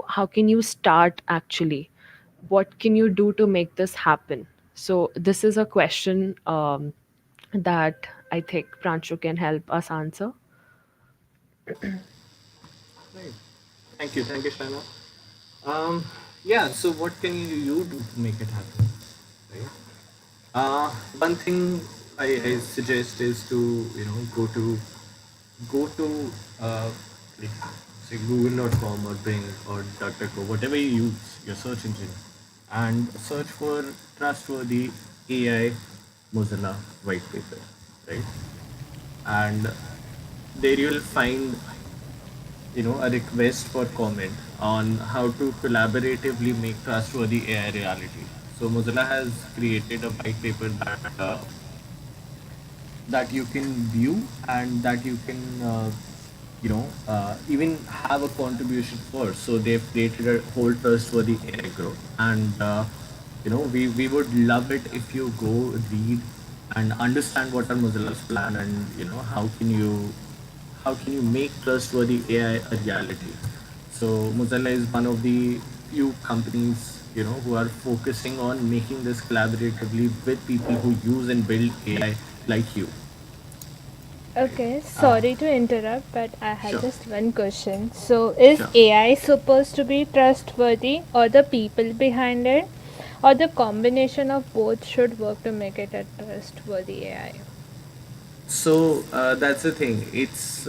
How can you start actually? What can you do to make this happen? So, this is a question that I think Pranchu can help us answer. Right. Thank you, Shina. Um, yeah. So, what can you do to make it happen? Right. One thing I suggest is to go to uh, like say Google.com or Bing or DuckDuckGo, whatever you use, your search engine, and search for trustworthy AI Mozilla white paper, right? And there you'll find a request for comment on how to collaboratively make trustworthy AI reality. So Mozilla has created a white paper that you can view and that you can even have a contribution for. So they've created a whole trustworthy AI group, and we would love it if you go read and understand what are Mozilla's plan, and how can you make trustworthy AI a reality. So Mozilla is one of the few companies who are focusing on making this collaboratively with people who use and build AI like you. Right. Okay, sorry to interrupt, but I had Sure. just one question. So, is Sure. AI supposed to be trustworthy, or the people behind it, or the combination of both should work to make it a trustworthy AI? So that's the thing. It's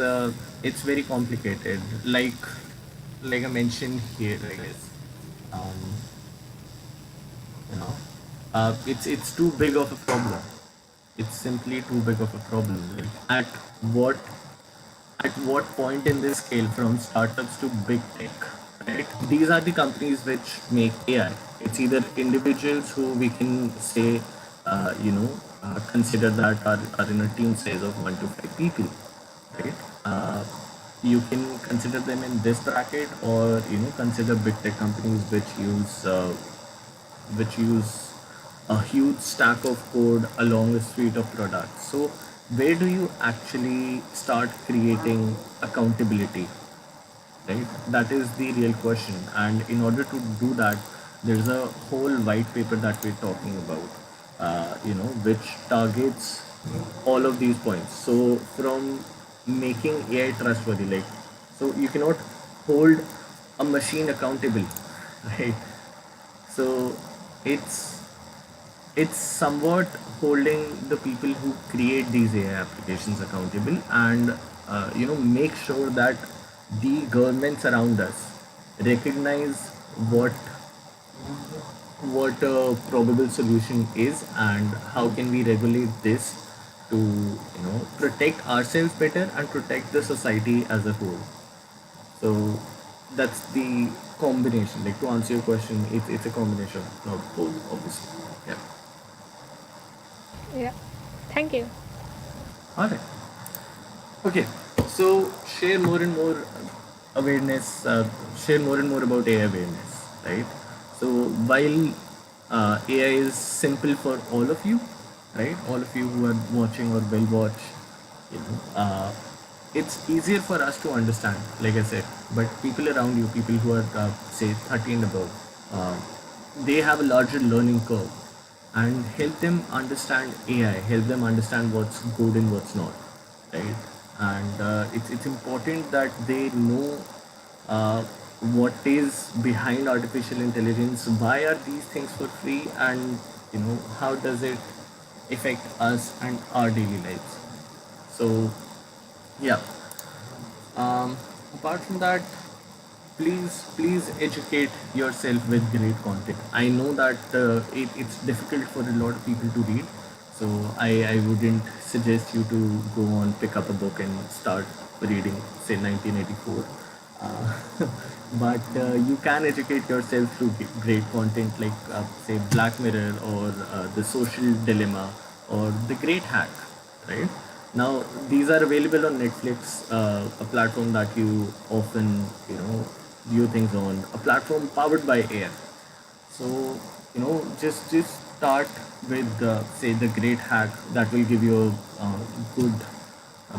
very complicated. Like I mentioned here, I guess. Um, you know, it's too big of a problem. It's simply too big of a problem. Like what at what point in this scale, from startups to big tech, right? These are the companies which make AI. It's either individuals who we can say, consider that are in a team size of 1 to 5 people, right? You can consider them in this bracket, or consider big tech companies which use a huge stack of code along a suite of products. So, where do you actually start creating accountability? Right? That is the real question. And in order to do that, there's a whole white paper that we're talking about, which targets all of these points. So, from making AI trustworthy, so you cannot hold a machine accountable, right? So it's it's somewhat holding the people who create these AI applications accountable, and make sure that the governments around us recognize what what a probable solution is, and how can we regulate this to protect ourselves better and protect the society as a whole. So that's the combination. Like, to answer your question, it's a combination of both, obviously. Yeah. Yeah. Thank you. All right. Okay, so share more and more awareness, share more and more about AI awareness, right? So while AI is simple for all of you, right? All of you who are watching or will watch, it's easier for us to understand, like I said, but people around you, people who are say 30 and above, uh, they have a larger learning curve, and help them understand AI, help them understand what's good and what's not, right? And it's important that they know uh, what is behind artificial intelligence, why are these things for free, and how does it affect us and our daily lives. So yeah, apart from that, please educate yourself with great content. I know that it's difficult for a lot of people to read, so I wouldn't suggest you to go on, pick up a book and start reading, say 1984. But you can educate yourself through great content like say Black Mirror, or The Social Dilemma, or The Great Hack, right? Now these are available on Netflix, a platform that you often view things on, a platform powered by AI. So just start with say The Great Hack, that will give you a good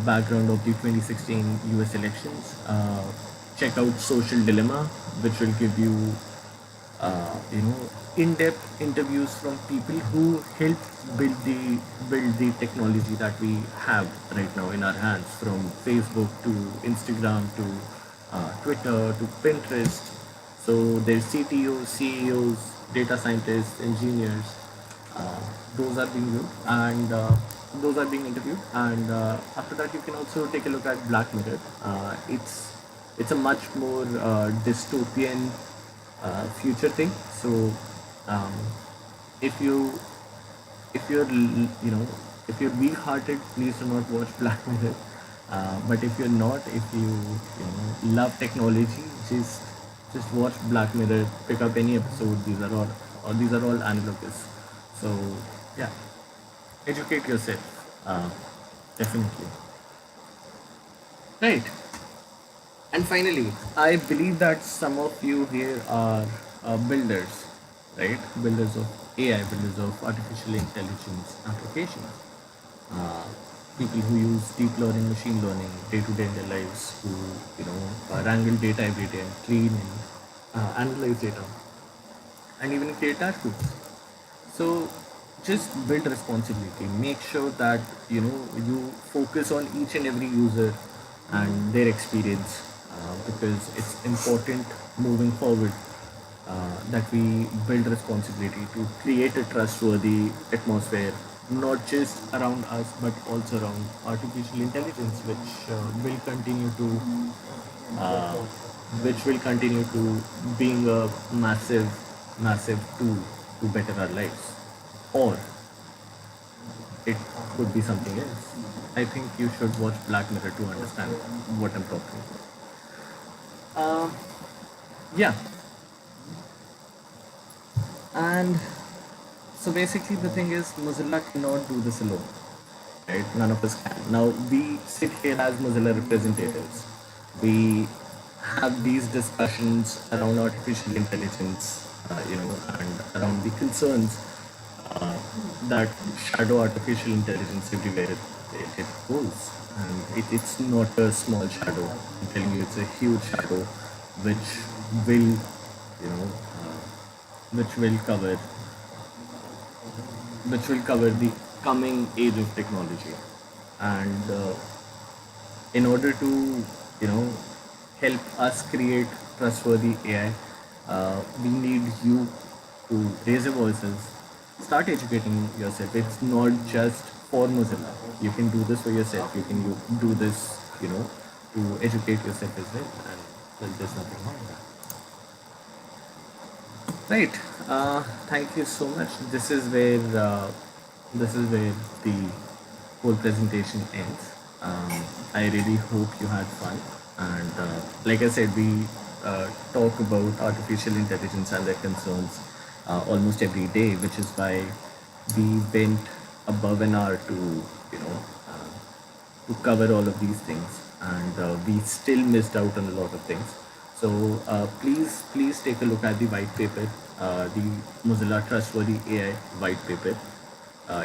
background of the 2016 US elections. Check out Social Dilemma, which will give you uh, you know in-depth interviews from people who helped build the technology that we have right now in our hands, from Facebook to Instagram to Twitter to Pinterest. So there's CTOs, CEOs, data scientists, engineers. Uh, those are being viewed, and those are being interviewed. And after that, you can also take a look at Black Mirror. It's a much more dystopian future thing. So um, if you if you're if you're weak-hearted, please do not watch Black Mirror. But if you're not, if you love technology, just watch Black Mirror. Pick up any episode. These are all analogous. So yeah, educate yourself. Definitely. Right. And finally, I believe that some of you here are builders, right? Builders of AI, builders of artificial intelligence applications. Uh, People who use deep learning, machine learning day to day in their lives, who wrangle data every day and clean and analyze data, and even create dashboards. So just build responsibility. Make sure that you focus on each and every user and their experience, because it's important moving forward that we build responsibility to create a trustworthy atmosphere, not just around us but also around artificial intelligence, uh, which will continue to being a massive tool to better our lives, or it could be something else. I think you should watch Black Mirror to understand what I'm talking about. Yeah, and so basically the thing is Mozilla cannot do this alone, right? None of us can. Now we sit here as Mozilla representatives. We have these discussions around artificial intelligence, and around the concerns uh, that shadow artificial intelligence everywhere it goes. And it's not a small shadow. I'm telling you, it's a huge shadow, which will, which will cover the coming age of technology. And in order to help us create trustworthy AI, we need you to raise your voices, start educating yourself. It's not just for Mozilla. You can do this for yourself. You can do this, to educate yourself as well, and there's nothing wrong with that. Right. Thank you so much. This is where the whole presentation ends. I really hope you had fun. And like I said, we talk about artificial intelligence and their concerns almost every day, which is why we went above an hour to, you know, to cover all of these things, and we still missed out on a lot of things. So please take a look at the white paper, the Mozilla Trustworthy AI white paper.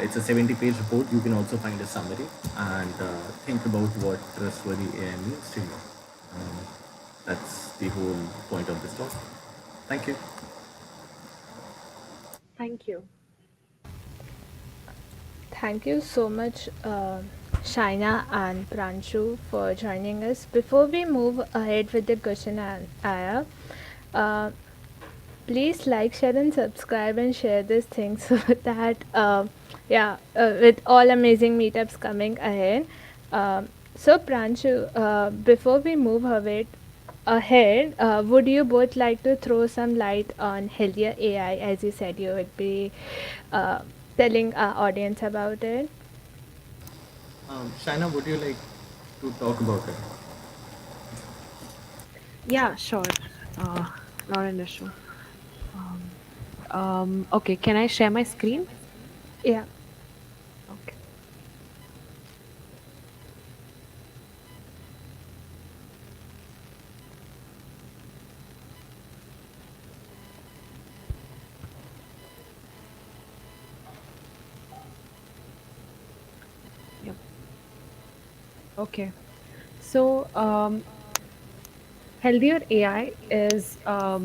It's a 70-page report. You can also find a summary and think about what trustworthy AI means to you. Um, that's the whole point of this talk. Thank you. Thank you. Thank you so much, Shina and Pranshu, for joining us. Before we move ahead with the question and answer, uh, please like, share, and subscribe and share this thing so that, with all amazing meetups coming ahead. So, Pranshu, before we move ahead, would you both like to throw some light on healthier AI? As you said, you would be uh, telling our audience about it. Shaina, would you like to talk about it? Yeah, sure. Not an issue. Okay, can I share my screen? Yeah. Okay. Yep. Okay. So, Healthier AI is a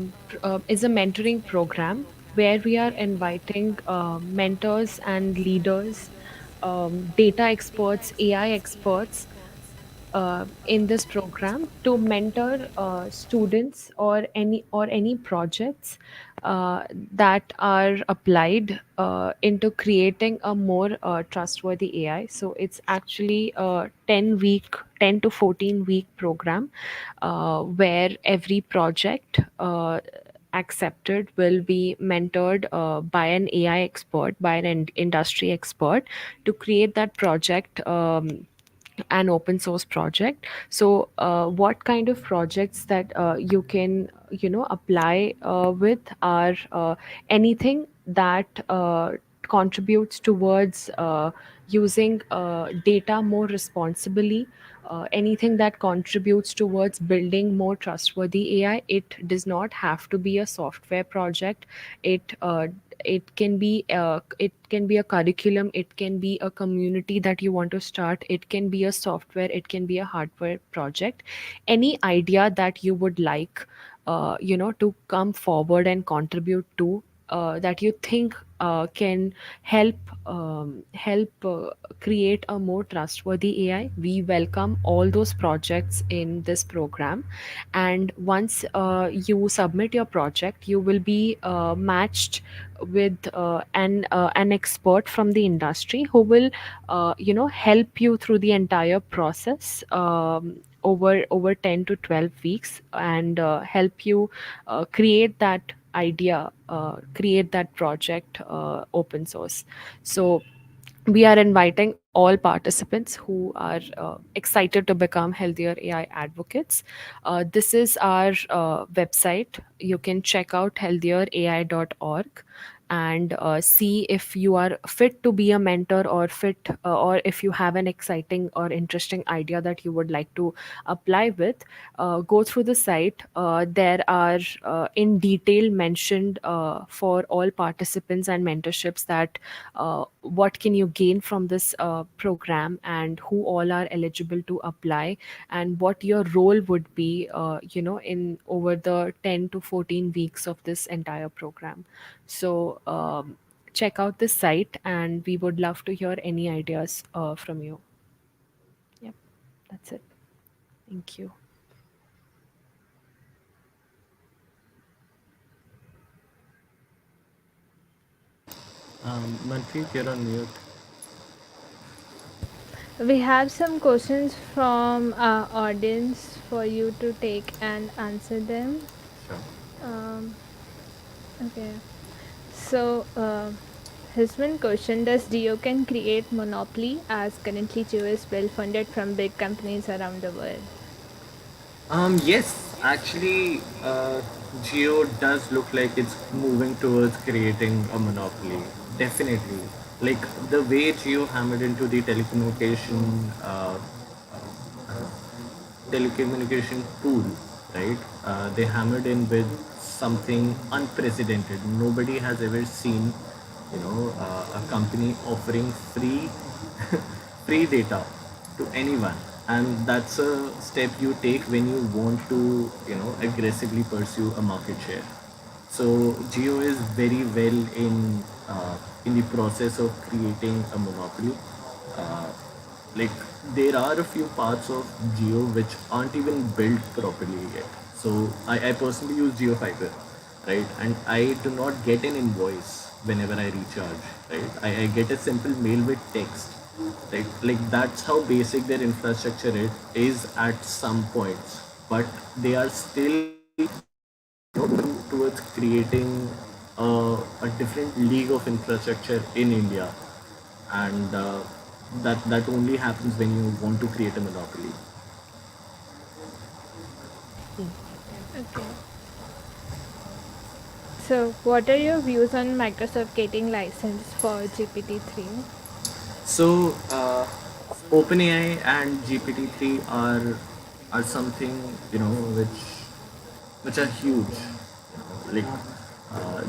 mentoring program where we are inviting mentors and leaders, data experts, AI experts in this program to mentor students or any projects that are applied into creating a more trustworthy AI. So it's actually a 10 to 14 week program where every project accepted will be mentored by an AI expert, by an industry expert to create that project, an open source project. So what kind of projects that you can apply with are anything that contributes towards using data more responsibly, anything that contributes towards building more trustworthy AI. It does not have to be a software project. It uh, it can be uh, it can be a curriculum, it can be a community that you want to start, it can be a software, it can be a hardware project. Any idea that you would like to come forward and contribute to, that you think can help create a more trustworthy AI, we welcome all those projects in this program. And once you submit your project, you will be matched with an expert from the industry who will help you through the entire process, over 10 to 12 weeks, and help you create that project open source. So we are inviting all participants who are excited to become healthier AI advocates. This is our website. You can check out healthierai.org and see if you are fit to be a mentor, or if you have an exciting or interesting idea that you would like to apply with. Go through the site. There are in detail mentioned for all participants and mentorships that what can you gain from this program, and who all are eligible to apply, and what your role would be in over the 10 to 14 weeks of this entire program. So check out this site, and we would love to hear any ideas from you. Yep, that's it. Thank you. Manpreet, you're on mute. We have some questions from our audience for you to take and answer them. Sure. Um, okay. So, his one question: does Dio can create monopoly as currently Geo is well funded from big companies around the world? Yes, actually, Geo does look like it's moving towards creating a monopoly. Definitely. like the way Geo hammered into the telecommunication pool, right? They hammered in with something unprecedented. Nobody has ever seen, a company offering free free data to anyone, and that's a step you take when you want to, aggressively pursue a market share. So Geo is very well in the process of creating a monopoly. Uh, like there are a few parts of Geo which aren't even built properly yet. So I personally use Geo Fiber, right? And I do not get an invoice whenever I recharge, right? I get a simple mail with text, right? Like that's how basic their infrastructure is at some points, but they are still towards creating a different league of infrastructure in India, and that only happens when you want to create a monopoly. Okay. So, what are your views on Microsoft getting licensed for GPT-3? So OpenAI and GPT-3 are something, which are huge. Like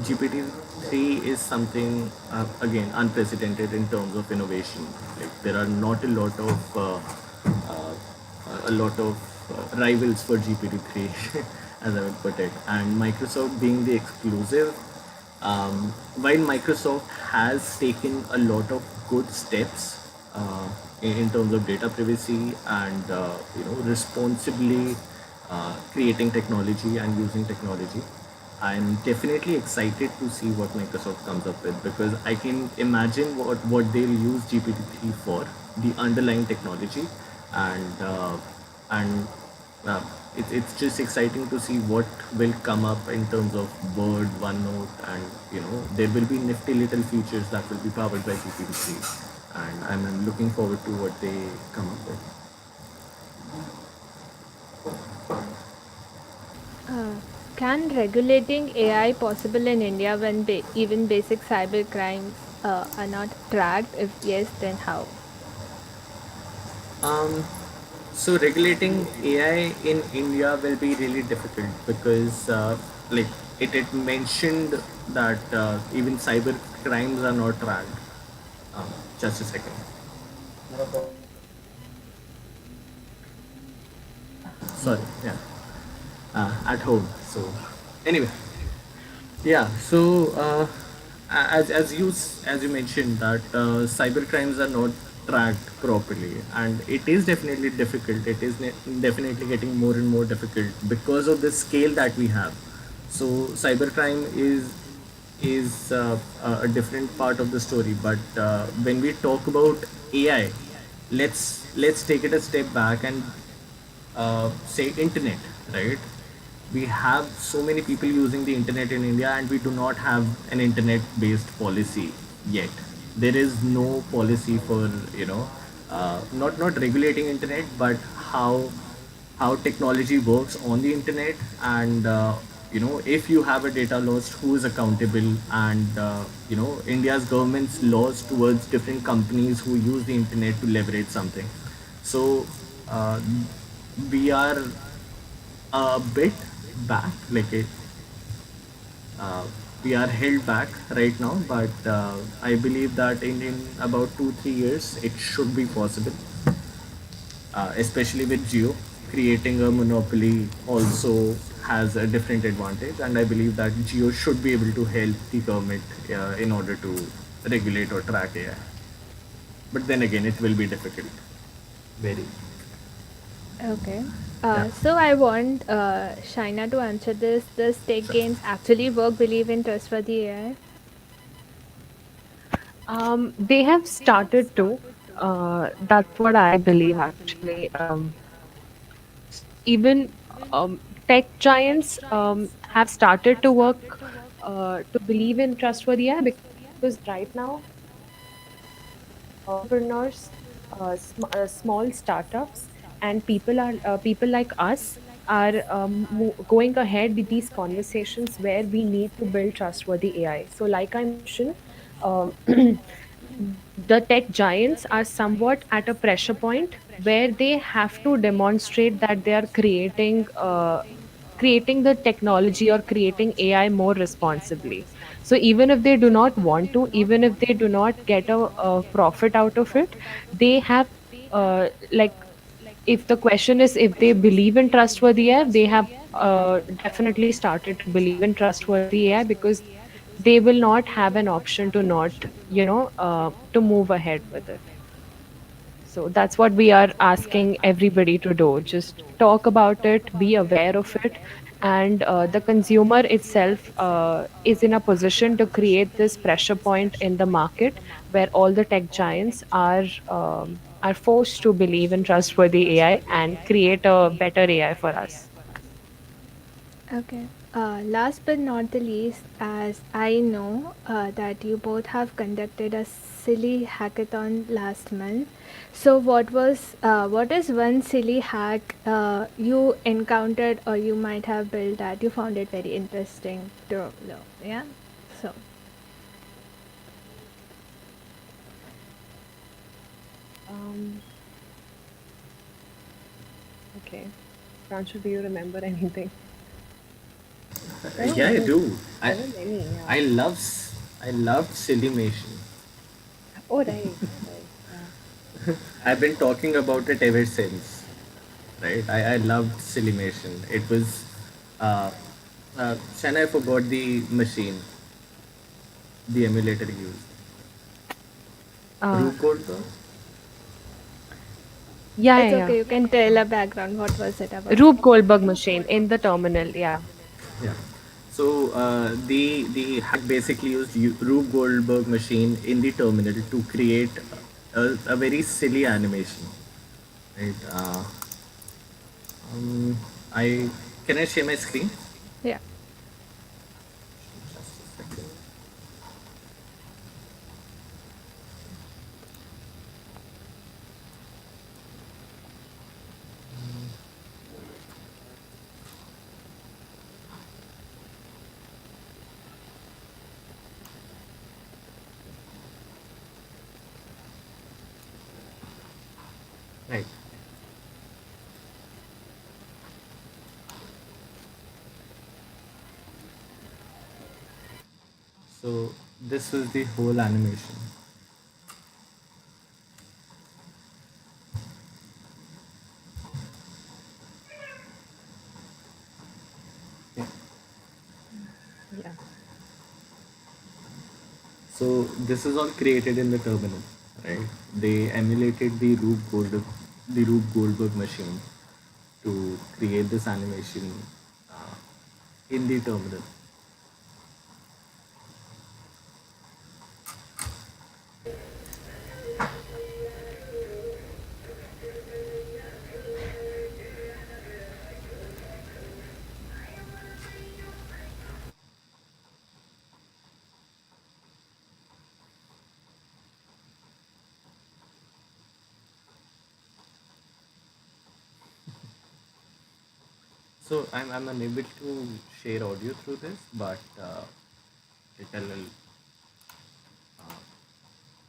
GPT-3 is something again unprecedented in terms of innovation. Like there are not a lot of rivals for GPT-3, as I would put it, and Microsoft being the exclusive. While Microsoft has taken a lot of good steps in terms of data privacy and responsibly creating technology and using technology, I'm definitely excited to see what Microsoft comes up with, because I can imagine what they'll use GPT-3 for, the underlying technology, and uh, and uh, it's just exciting to see what will come up in terms of Word, OneNote, and there will be nifty little features that will be powered by GPT-3, and I'm looking forward to what they come up with. Uh, can regulating AI possible in India when even basic cyber crimes are not tracked? If yes, then how? Um, so regulating AI in India will be really difficult because, like it mentioned that even cyber crimes are not tracked. Just a second. Sorry. Yeah. At home. So anyway, yeah. So as you mentioned that cyber crimes are not tracked properly, and it is definitely difficult. It is definitely getting more and more difficult because of the scale that we have. So cybercrime is a different part of the story. But when we talk about AI, let's take it a step back and say internet, right? We have so many people using the internet in India, and we do not have an internet based policy yet. There is no policy for, not regulating internet, but how technology works on the internet, and if you have a data lost, who is accountable, and India's government's laws towards different companies who use the internet to leverage something. So uh, we are a bit back, uh, we are held back right now, but I believe that in about 2 3 years it should be possible, especially with Geo. Creating a monopoly also has a different advantage, and I believe that Geo should be able to help the government in order to regulate or track AI. But then again, it will be difficult. Very. Okay. Yeah. So I want Shina to answer this. Does tech Sure. games actually work? Believe in trustworthy AI? They have started to. That's what I believe actually. Even tech giants have started to work to believe in trustworthy AI, because right now entrepreneurs, small startups, and people like us are going ahead with these conversations where we need to build trustworthy AI. So, like I mentioned, um, the tech giants are somewhat at a pressure point where they have to demonstrate that they are creating the technology or creating AI more responsibly. So even if they do not want to, even if they do not get a profit out of it, they have like, if the question is if they believe in trustworthy AI, they have definitely started to believe in trustworthy AI, because they will not have an option to not, to move ahead with it. So that's what we are asking everybody to do. Just talk about it, be aware of it, and the consumer itself is in a position to create this pressure point in the market where all the tech giants are forced to believe in trustworthy AI and create a better AI for us. Okay. Last but not the least, as I know that you both have conducted a silly hackathon last month. So, what is one silly hack you encountered or you might have built that you found it very interesting to know? Yeah. So, Um, okay. Pranshu, do you remember anything? There were Yeah, I many. do. There were many, yeah. I loved Silymation. Oh, right, right, yeah. I've been talking about it ever since. Right? I loved Silymation. It was Shana, I forgot the machine, the emulator used. Uh, Rube Goldberg? yeah, it's yeah, yeah. okay. You can tell a background. What was it about? Rube Goldberg machine in the terminal. Yeah. Yeah. So the hack basically used Rube Goldberg machine in the terminal to create a very silly animation. Right? Um, I can I share my screen? Yeah. Just a second. Right. So this was the whole animation. Yeah. Yeah. So this is all created in the terminal, right? They emulated the Rube Goldberg machine to create this animation uh, in the terminal. So I'm unable to share audio through this, but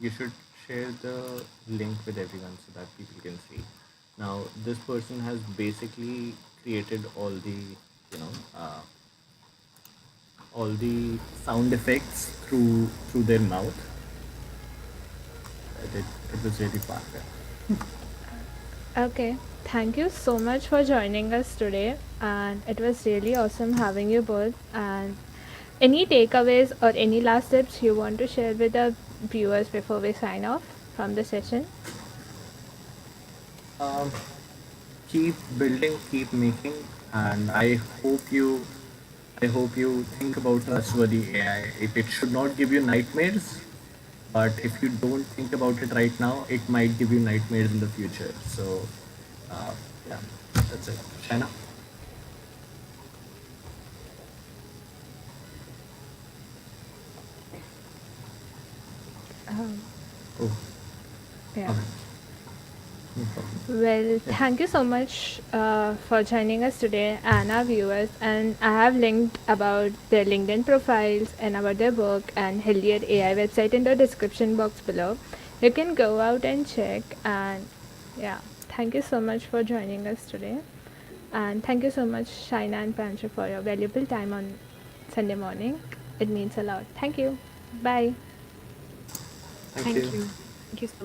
you should share the link with everyone so that people can see. Now this person has basically created all the sound effects through their mouth. It was really fun. Okay. Thank you so much for joining us today. And it was really awesome having you both. And any takeaways or any last tips you want to share with the viewers before we sign off from the session? Um, Keep building, keep making, and I hope you think about trustworthy AI. It should not give you nightmares, but if you don't think about it right now, it might give you nightmares in the future. So, uh, yeah, that's it. China. Um, Oh, yeah. okay. No problem. Well, Yeah. thank you so much for joining us today and our viewers. And I have linked about their LinkedIn profiles and about their work and healthier AI website in the description box below. You can go out and check. And yeah, thank you so much for joining us today. And thank you so much, Shina and Pranshu, for your valuable time on Sunday morning. It means a lot. Thank you. Bye. Thank Thank you. you. Thank you so much.